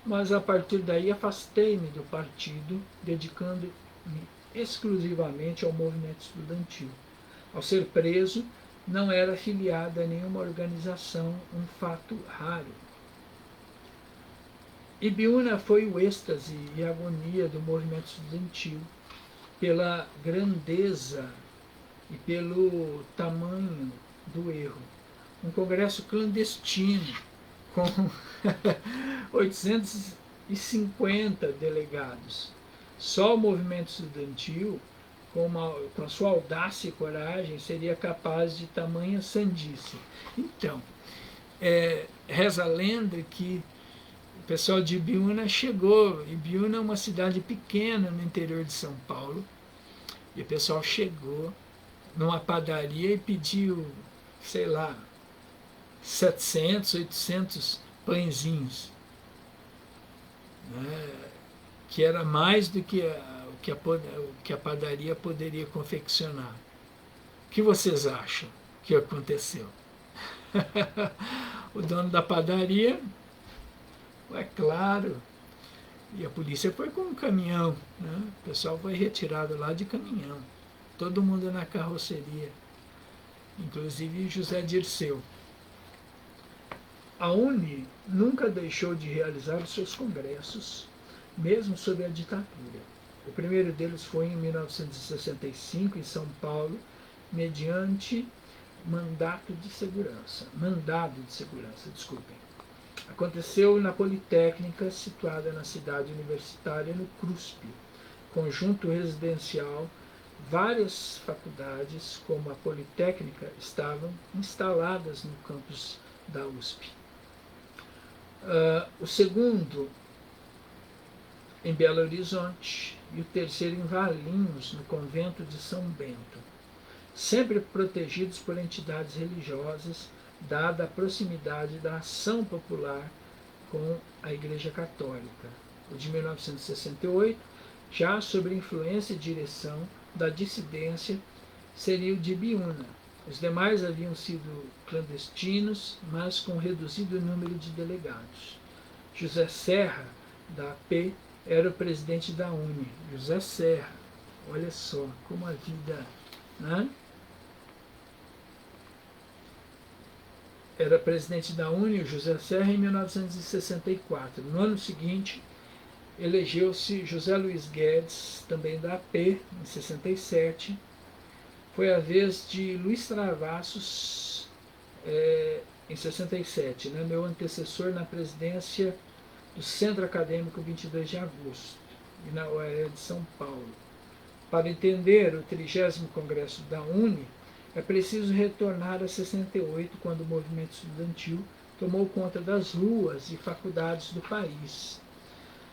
mas a partir daí afastei-me do partido, dedicando-me exclusivamente ao movimento estudantil. Ao ser preso, não era afiliado a nenhuma organização, um fato raro. Ibiúna foi o êxtase e a agonia do movimento estudantil pela grandeza e pelo tamanho do erro. Um congresso clandestino com 850 delegados. Só o movimento estudantil, com a sua audácia e coragem, seria capaz de tamanha sandice. Então, reza a lenda que o pessoal de Ibiúna chegou. Ibiúna é uma cidade pequena no interior de São Paulo. E o pessoal chegou numa padaria e pediu, sei lá, 700, 800 pãezinhos, né, que era mais do que a padaria poderia confeccionar. O que vocês acham que aconteceu? O dono da padaria, é claro, e a polícia foi com um caminhão, né? O pessoal foi retirado lá de caminhão, todo mundo na carroceria, inclusive José Dirceu. A UNE nunca deixou de realizar os seus congressos, mesmo sob a ditadura. O primeiro deles foi em 1965, em São Paulo, mediante mandado de segurança, desculpem. Aconteceu na Politécnica, situada na cidade universitária, no CRUSP, conjunto residencial. Várias faculdades, como a Politécnica, estavam instaladas no campus da USP. O segundo em Belo Horizonte e o terceiro em Valinhos, no convento de São Bento, sempre protegidos por entidades religiosas, dada a proximidade da ação popular com a Igreja Católica. O de 1968, já sob influência e direção da dissidência, seria o de Ibiúna. Os demais haviam sido clandestinos, mas com reduzido número de delegados. José Serra, da AP, era o presidente da UNE. José Serra, olha só como a vida, né? Era presidente da UNE, José Serra, em 1964. No ano seguinte, elegeu-se José Luiz Guedes, também da AP, em 67. Foi a vez de Luiz Travassos, em 67, né, meu antecessor na presidência do Centro Acadêmico 22 de Agosto, e na UEL de São Paulo. Para entender o 30º Congresso da UNE, é preciso retornar a 68, quando o movimento estudantil tomou conta das ruas e faculdades do país.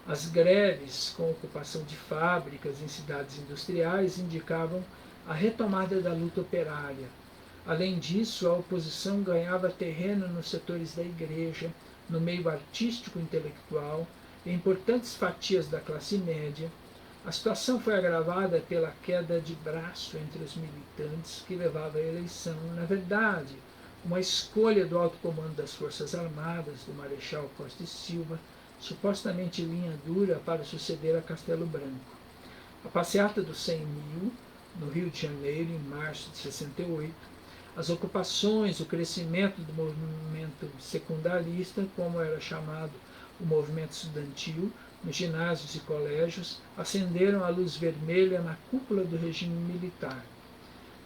As greves, com ocupação de fábricas em cidades industriais, indicavam a retomada da luta operária. Além disso, a oposição ganhava terreno nos setores da igreja, no meio artístico e intelectual, em importantes fatias da classe média. A situação foi agravada pela queda de braço entre os militantes que levava à eleição, na verdade, uma escolha do alto comando das Forças Armadas, do Marechal Costa e Silva, supostamente linha dura para suceder a Castelo Branco. A passeata dos 100 mil, no Rio de Janeiro, em março de 68, as ocupações, o crescimento do movimento secundarista, como era chamado o movimento estudantil, nos ginásios e colégios, acenderam a luz vermelha na cúpula do regime militar.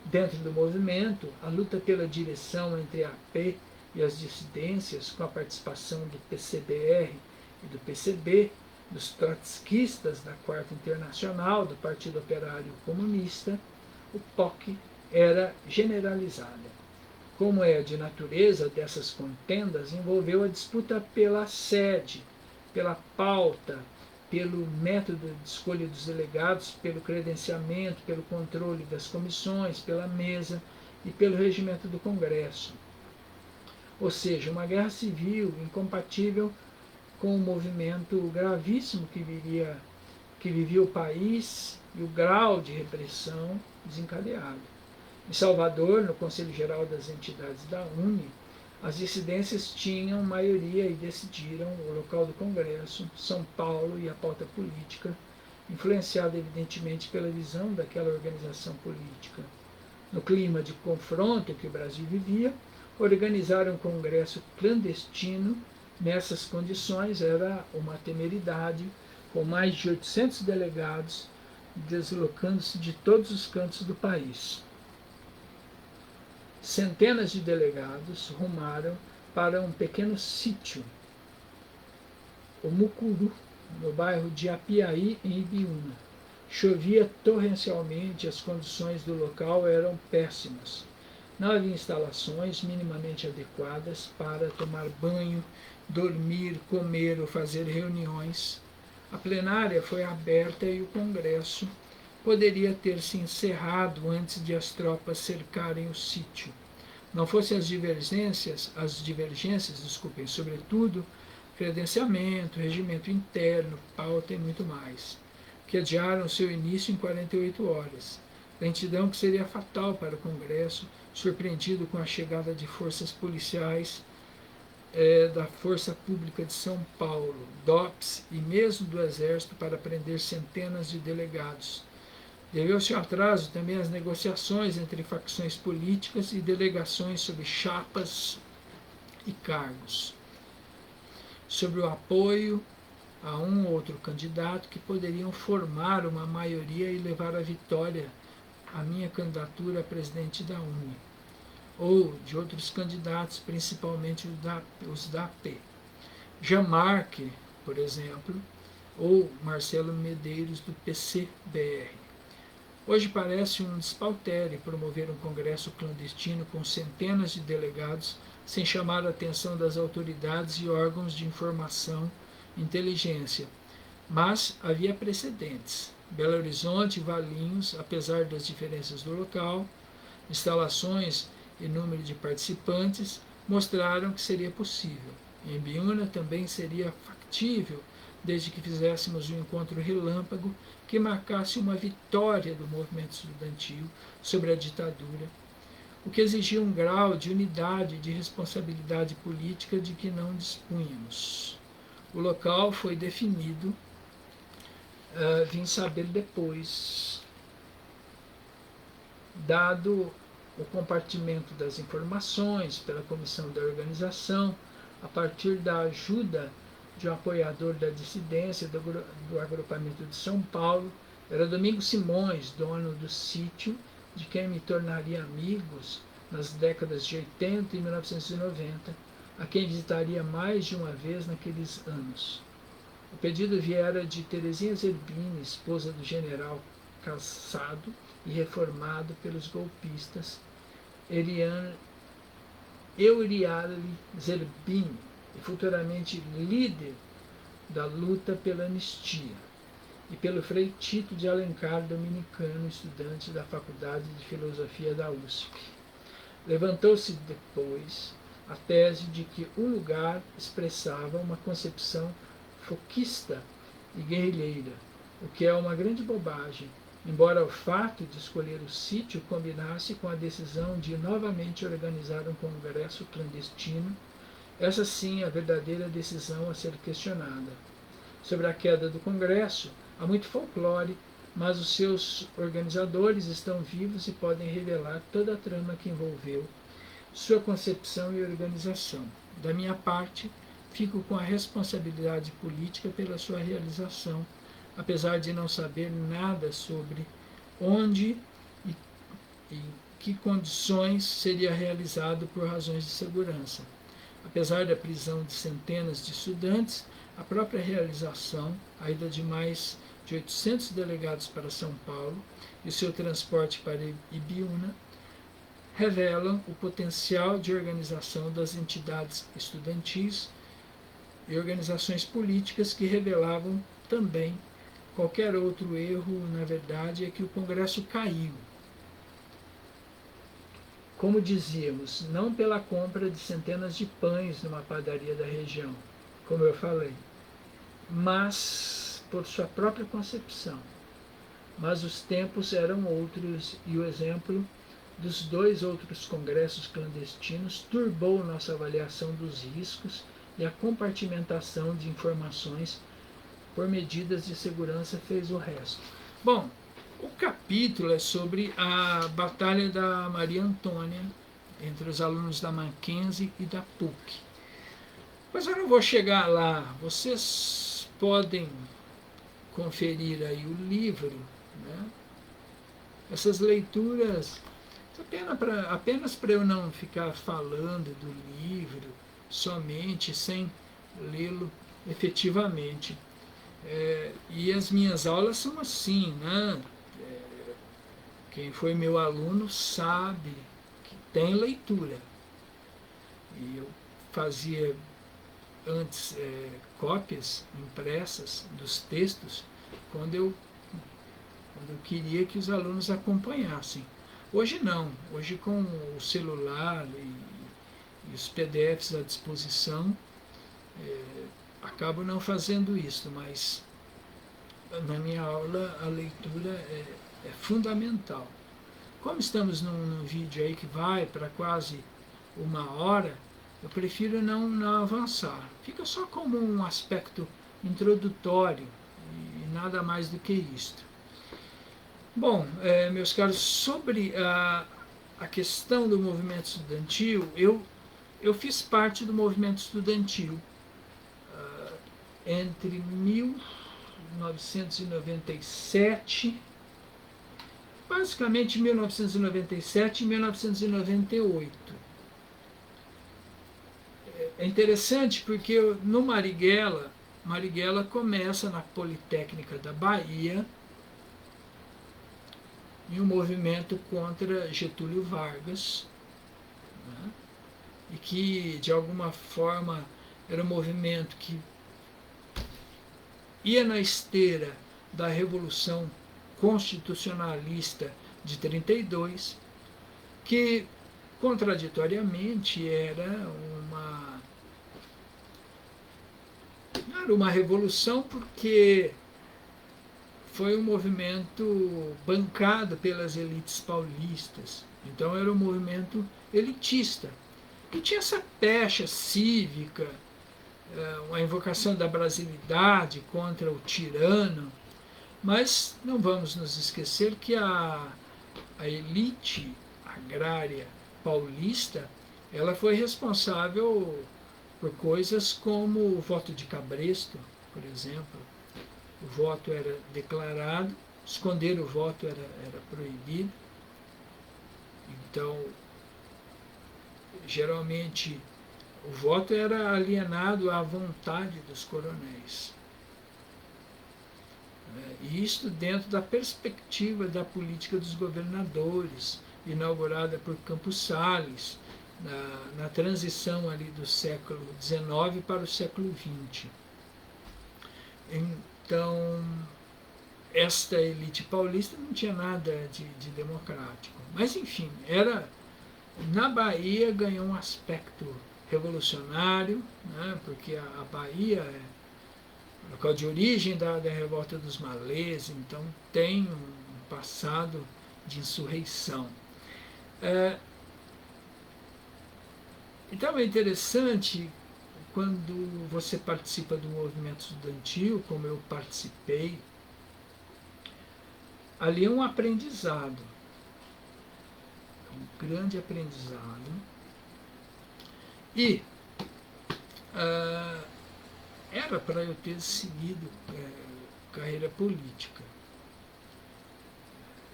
Dentro do movimento, a luta pela direção entre a AP e as dissidências, com a participação do PCBR e do PCB, dos trotskistas da Quarta Internacional, do Partido Operário Comunista, o POC, era generalizada. Como é de natureza dessas contendas, envolveu a disputa pela sede, pela pauta, pelo método de escolha dos delegados, pelo credenciamento, pelo controle das comissões, pela mesa e pelo regimento do Congresso. Ou seja, uma guerra civil incompatível com o movimento gravíssimo que vivia o país e o grau de repressão desencadeado. Em Salvador, no Conselho Geral das Entidades da UNE, as dissidências tinham maioria e decidiram o local do Congresso, São Paulo e a pauta política, influenciada evidentemente pela visão daquela organização política. No clima de confronto que o Brasil vivia, organizaram um congresso clandestino Nessas condições, era uma temeridade, com mais de 800 delegados deslocando-se de todos os cantos do país. Centenas de delegados rumaram para um pequeno sítio, o Mucuru, no bairro de Apiaí, em Ibiúna. Chovia torrencialmente e as condições do local eram péssimas. Não havia instalações minimamente adequadas para tomar banho, dormir, comer ou fazer reuniões. A plenária foi aberta e o Congresso poderia ter se encerrado antes de as tropas cercarem o sítio. Não fossem as divergências, sobretudo credenciamento, regimento interno, pauta e muito mais, que adiaram seu início em 48 horas. Lentidão que seria fatal para o Congresso, surpreendido com a chegada de forças policiais da Força Pública de São Paulo, DOPS e mesmo do Exército para prender centenas de delegados. Deveu-se ao atraso também as negociações entre facções políticas e delegações sobre chapas e cargos, sobre o apoio a um ou outro candidato que poderiam formar uma maioria e levar à vitória a minha candidatura a presidente da UNE, ou de outros candidatos, principalmente os da AP. Jean Marc, por exemplo, ou Marcelo Medeiros, do PCBR. Hoje parece um despautério promover um congresso clandestino com centenas de delegados sem chamar a atenção das autoridades e órgãos de informação e inteligência. Mas havia precedentes. Belo Horizonte e Valinhos, apesar das diferenças do local, instalações e número de participantes, mostraram que seria possível. Em Ibiúna também seria factível, desde que fizéssemos um encontro relâmpago que marcasse uma vitória do movimento estudantil sobre a ditadura, o que exigia um grau de unidade e de responsabilidade política de que não dispunhamos. O local foi definido, vim saber depois, dado o compartimento das informações pela comissão da organização, a partir da ajuda de um apoiador da dissidência do agrupamento de São Paulo, era Domingos Simões, dono do sítio, de quem me tornaria amigos nas décadas de 80 e 1990, a quem visitaria mais de uma vez naqueles anos. O pedido viera de Terezinha Zerbini, esposa do general cassado e reformado pelos golpistas, Euriale Zerbini, e futuramente líder da luta pela anistia, e pelo Frei Tito de Alencar, dominicano, estudante da Faculdade de Filosofia da USP. Levantou-se depois a tese de que o lugar expressava uma concepção foquista e guerrilheira, o que é uma grande bobagem, embora o fato de escolher o sítio combinasse com a decisão de novamente organizar um congresso clandestino, essa sim é a verdadeira decisão a ser questionada. Sobre a queda do congresso, há muito folclore, mas os seus organizadores estão vivos e podem revelar toda a trama que envolveu sua concepção e organização. Da minha parte, fico com a responsabilidade política pela sua realização, apesar de não saber nada sobre onde e em que condições seria realizado por razões de segurança. Apesar da prisão de centenas de estudantes, a própria realização, a ida de mais de 800 delegados para São Paulo e seu transporte para Ibiúna, revelam o potencial de organização das entidades estudantis e organizações políticas que revelavam também qualquer outro erro, na verdade, é que o Congresso caiu. Como dizíamos, não pela compra de centenas de pães numa padaria da região, como eu falei, mas por sua própria concepção. Mas os tempos eram outros e o exemplo dos 2 outros congressos clandestinos turbou nossa avaliação dos riscos e a compartimentação de informações por medidas de segurança fez o resto. Bom, o capítulo é sobre a Batalha da Maria Antônia entre os alunos da Mackenzie e da PUC. Mas eu não vou chegar lá. Vocês podem conferir aí o livro, né? Essas leituras, apenas para eu não ficar falando do livro somente, sem lê-lo efetivamente. E as minhas aulas são assim, né? Quem foi meu aluno sabe que tem leitura. E eu fazia antes cópias impressas dos textos quando eu queria que os alunos acompanhassem. Hoje não, hoje com o celular e os PDFs à disposição, acabo não fazendo isso, mas na minha aula a leitura é fundamental. Como estamos num vídeo aí que vai para quase 1 hora, eu prefiro não avançar. Fica só como um aspecto introdutório e nada mais do que isto. Bom, meus caros, sobre a questão do movimento estudantil, eu fiz parte do movimento estudantil entre 1997, basicamente 1997 e 1998. É interessante porque no Marighella começa na Politécnica da Bahia, em um movimento contra Getúlio Vargas, né? E que de alguma forma era um movimento que ia na esteira da Revolução Constitucionalista de 32, que contraditoriamente era uma revolução porque foi um movimento bancado pelas elites paulistas. Então era um movimento elitista, que tinha essa pecha cívica, uma invocação da brasilidade contra o tirano, mas não vamos nos esquecer que a elite agrária paulista, ela foi responsável por coisas como o voto de cabresto, por exemplo. O voto era declarado, esconder o voto era proibido. Então, geralmente, o voto era alienado à vontade dos coronéis. E isto dentro da perspectiva da política dos governadores, inaugurada por Campos Salles, na transição ali do século XIX para o século XX. Então, esta elite paulista não tinha nada de democrático. Mas, enfim, na Bahia ganhou um aspecto revolucionário, né, porque a Bahia é local de origem da revolta dos malês, então tem um passado de insurreição. Então é interessante quando você participa do movimento estudantil, como eu participei, ali é um aprendizado, um grande aprendizado. E era para eu ter seguido carreira política.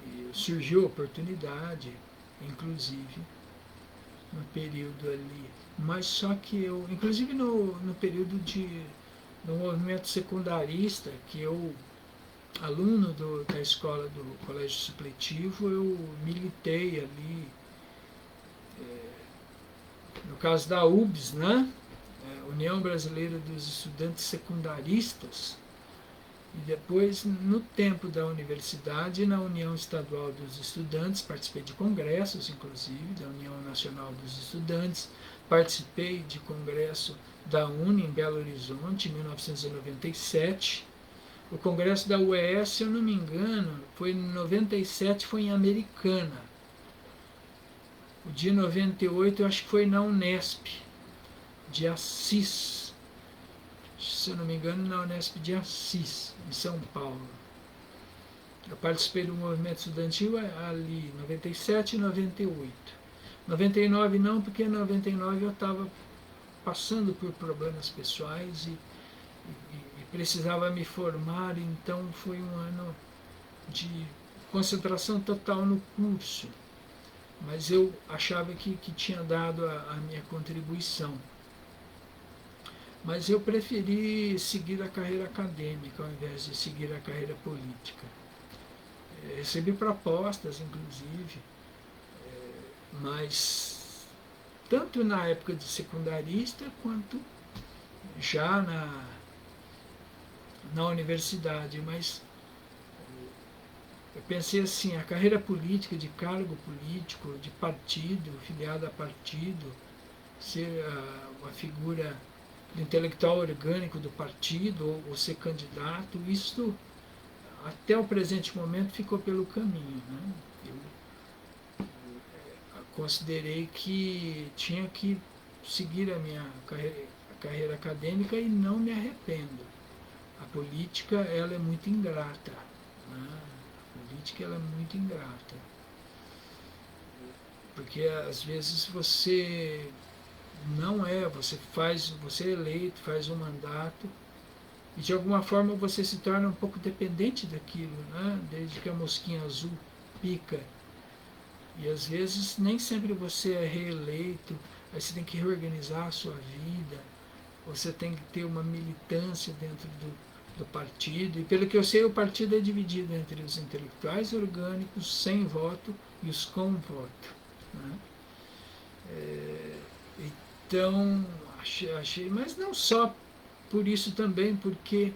E surgiu a oportunidade, inclusive, no período ali. Mas só que eu, inclusive no período do movimento secundarista, que eu, aluno da escola do colégio supletivo, eu militei ali, no caso da UBS, né? União Brasileira dos Estudantes Secundaristas, e depois, no tempo da universidade, na União Estadual dos Estudantes, participei de congressos, inclusive, da União Nacional dos Estudantes, participei de congresso da UNE em Belo Horizonte, em 1997. O congresso da UES, se eu não me engano, foi em 97, foi em Americana. O de 98, eu acho que foi na Unesp, de Assis, se eu não me engano, na Unesp de Assis, em São Paulo. Eu participei do movimento estudantil ali, 97 e 98. 99 não, porque em 99 eu estava passando por problemas pessoais e precisava me formar, então foi um ano de concentração total no curso, mas eu achava que tinha dado a minha contribuição. Mas eu preferi seguir a carreira acadêmica ao invés de seguir a carreira política. Recebi propostas, inclusive, mas tanto na época de secundarista quanto já na universidade, mas eu pensei assim, a carreira política, de cargo político, de partido, filiado a partido, ser uma figura do intelectual orgânico do partido, ou ser candidato, isso até o presente momento ficou pelo caminho. Né? Eu considerei que tinha que seguir a minha carreira acadêmica e não me arrependo. A política, ela é muito ingrata. Né? A política, ela é muito ingrata. Porque às vezes você não é, você é eleito, faz um mandato, e de alguma forma você se torna um pouco dependente daquilo, né? Desde que a mosquinha azul pica. E às vezes nem sempre você é reeleito, aí você tem que reorganizar a sua vida, você tem que ter uma militância dentro do partido, e pelo que eu sei o partido é dividido entre os intelectuais orgânicos sem voto e os com voto. Né? Então, achei, mas não só por isso também, porque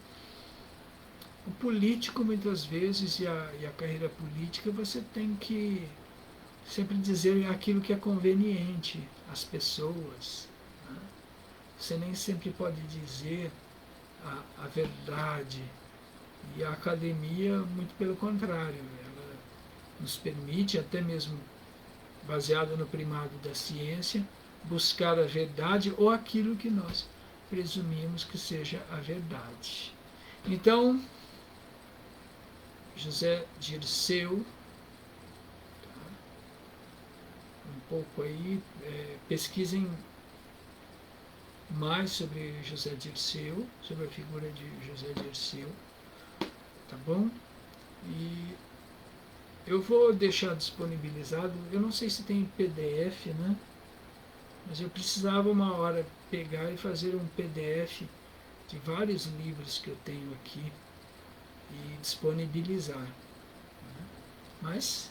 o político muitas vezes e a carreira política você tem que sempre dizer aquilo que é conveniente às pessoas. Né? Você nem sempre pode dizer a verdade. E a academia, muito pelo contrário, ela nos permite, até mesmo baseada no primado da ciência, buscar a verdade ou aquilo que nós presumimos que seja a verdade. Então, José Dirceu, um pouco aí, pesquisem mais sobre José Dirceu, sobre a figura de José Dirceu, tá bom? E eu vou deixar disponibilizado, eu não sei se tem PDF, né? Mas eu precisava uma hora pegar e fazer um PDF de vários livros que eu tenho aqui e disponibilizar. Mas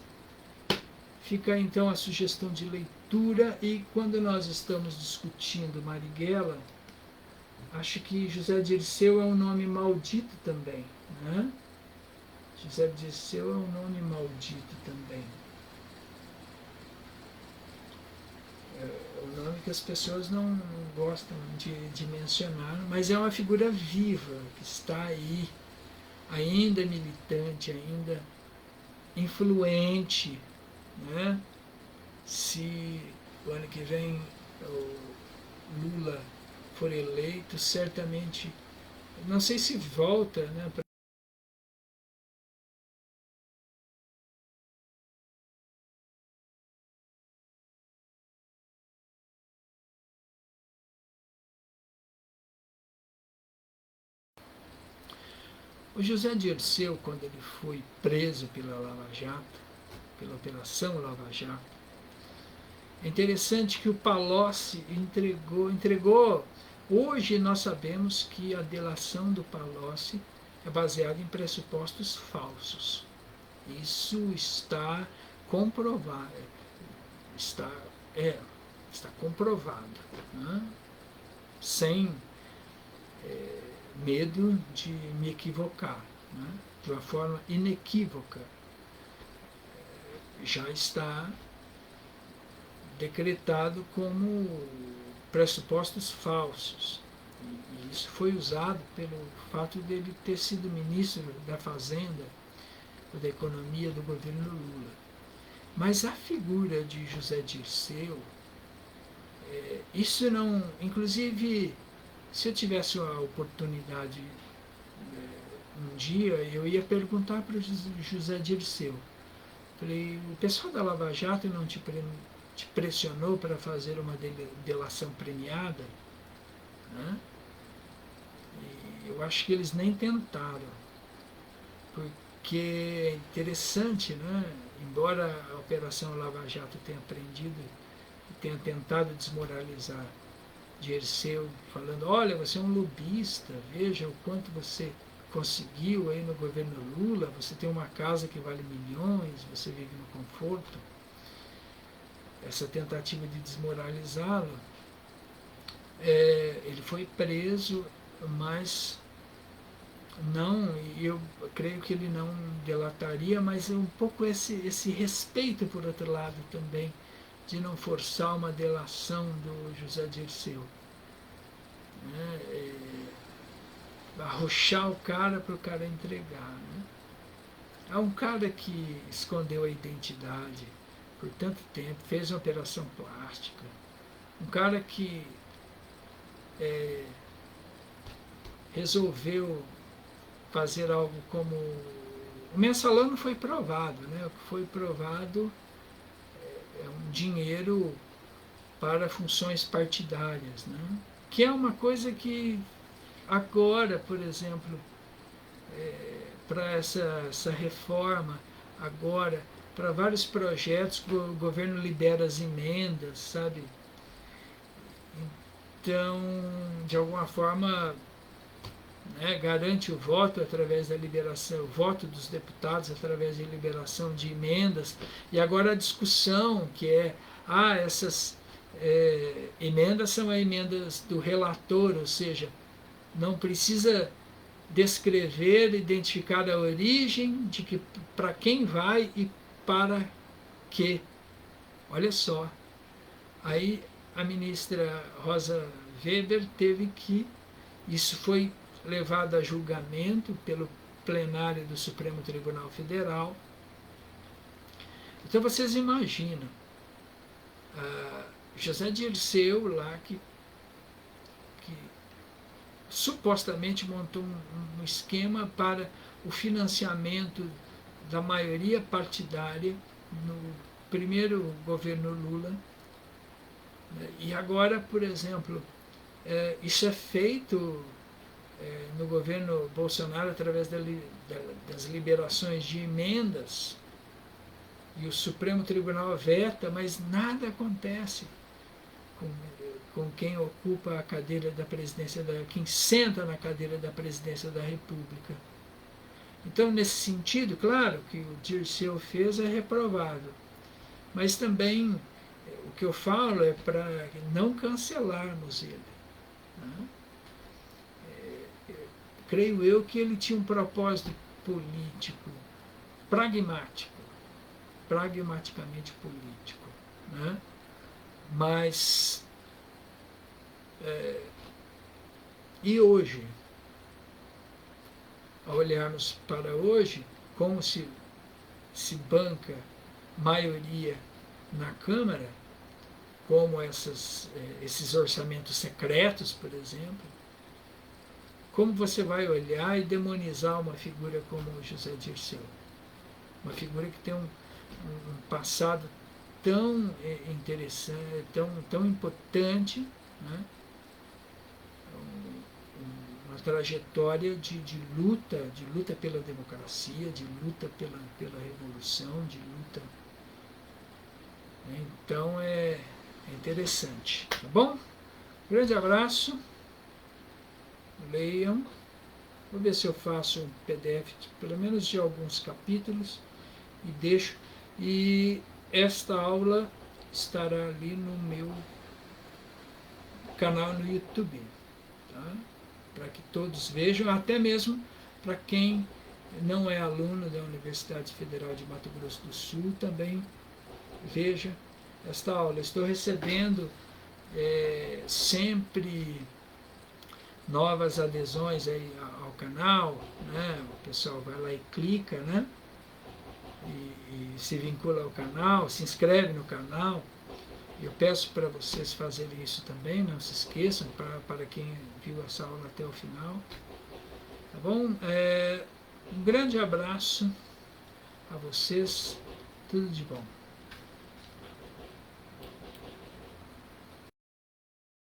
fica então a sugestão de leitura, e quando nós estamos discutindo Marighella, acho que José Dirceu é um nome maldito também. Né? José Dirceu é um nome maldito também. É um nome que as pessoas não gostam de mencionar, mas é uma figura viva, que está aí, ainda militante, ainda influente. Né? Se o ano que vem o Lula for eleito, certamente, não sei se volta, né, o José Dirceu, quando ele foi preso pela Lava Jato, pela Operação Lava Jato, é interessante que o Palocci entregou. Hoje nós sabemos que a delação do Palocci é baseada em pressupostos falsos. Isso está comprovado. Está, está comprovado. Né? Sem medo de me equivocar. Né? De uma forma inequívoca. Já está decretado como pressupostos falsos. E isso foi usado pelo fato dele ter sido ministro da Fazenda ou da Economia do governo Lula. Mas a figura de José Dirceu, isso não... Inclusive, se eu tivesse a oportunidade um dia, eu ia perguntar para o José Dirceu. Falei, o pessoal da Lava Jato não te pressionou para fazer uma delação premiada? né? E eu acho que eles nem tentaram, porque é interessante, né? Embora a Operação Lava Jato tenha prendido e tenha tentado desmoralizar Dirceu, falando, olha, você é um lobista, veja o quanto você conseguiu aí no governo Lula, você tem uma casa que vale milhões, você vive no conforto. Essa tentativa de desmoralizá-lo, ele foi preso, mas não, e eu creio que ele não delataria, mas é um pouco esse respeito, por outro lado, também, de não forçar uma delação do José Dirceu. Né? Arrochar o cara para o cara entregar. Né? Há um cara que escondeu a identidade por tanto tempo, fez uma operação plástica, um cara que resolveu fazer algo como... O mensalão não foi provado, né? O que foi provado é um dinheiro para funções partidárias, né? Que é uma coisa que agora, por exemplo, para essa reforma, agora, para vários projetos que o governo libera as emendas, sabe? Então, de alguma forma, né, garante o voto através da liberação, o voto dos deputados através da liberação de emendas, e agora a discussão que essas emendas são as emendas do relator, ou seja, não precisa descrever, identificar a origem de que para quem vai e para que. Olha só. Aí a ministra Rosa Weber teve que... Isso foi levado a julgamento pelo plenário do Supremo Tribunal Federal. Então vocês imaginam, José Dirceu lá que supostamente montou um esquema para o financiamento da maioria partidária no primeiro governo Lula. E agora, por exemplo, isso é feito no governo Bolsonaro através das liberações de emendas, e o Supremo Tribunal veta, mas nada acontece com quem ocupa a cadeira da presidência, quem senta na cadeira da presidência da República. Então, nesse sentido, claro que o Dirceu fez é reprovável, mas também o que eu falo é para não cancelarmos ele. Né? Creio eu que ele tinha um propósito político, pragmaticamente político. Né? Mas, e hoje, ao olharmos para hoje, como se banca maioria na Câmara, como esses orçamentos secretos, por exemplo, como você vai olhar e demonizar uma figura como o José Dirceu? Uma figura que tem um passado tão interessante, tão importante, né? Uma trajetória de luta pela democracia, de luta pela revolução, de luta... Então é interessante, tá bom? Grande abraço, leiam. Vou ver se eu faço um PDF, pelo menos de alguns capítulos, e deixo. E esta aula estará ali no meu canal no YouTube, tá? Para que todos vejam, até mesmo para quem não é aluno da Universidade Federal de Mato Grosso do Sul, também veja esta aula. Estou recebendo sempre novas adesões aí ao canal, né? O pessoal vai lá e clica, né? E se vincula ao canal, se inscreve no canal. Eu peço para vocês fazerem isso também, não se esqueçam, para quem viu essa aula até o final. Tá bom? Um grande abraço a vocês, tudo de bom.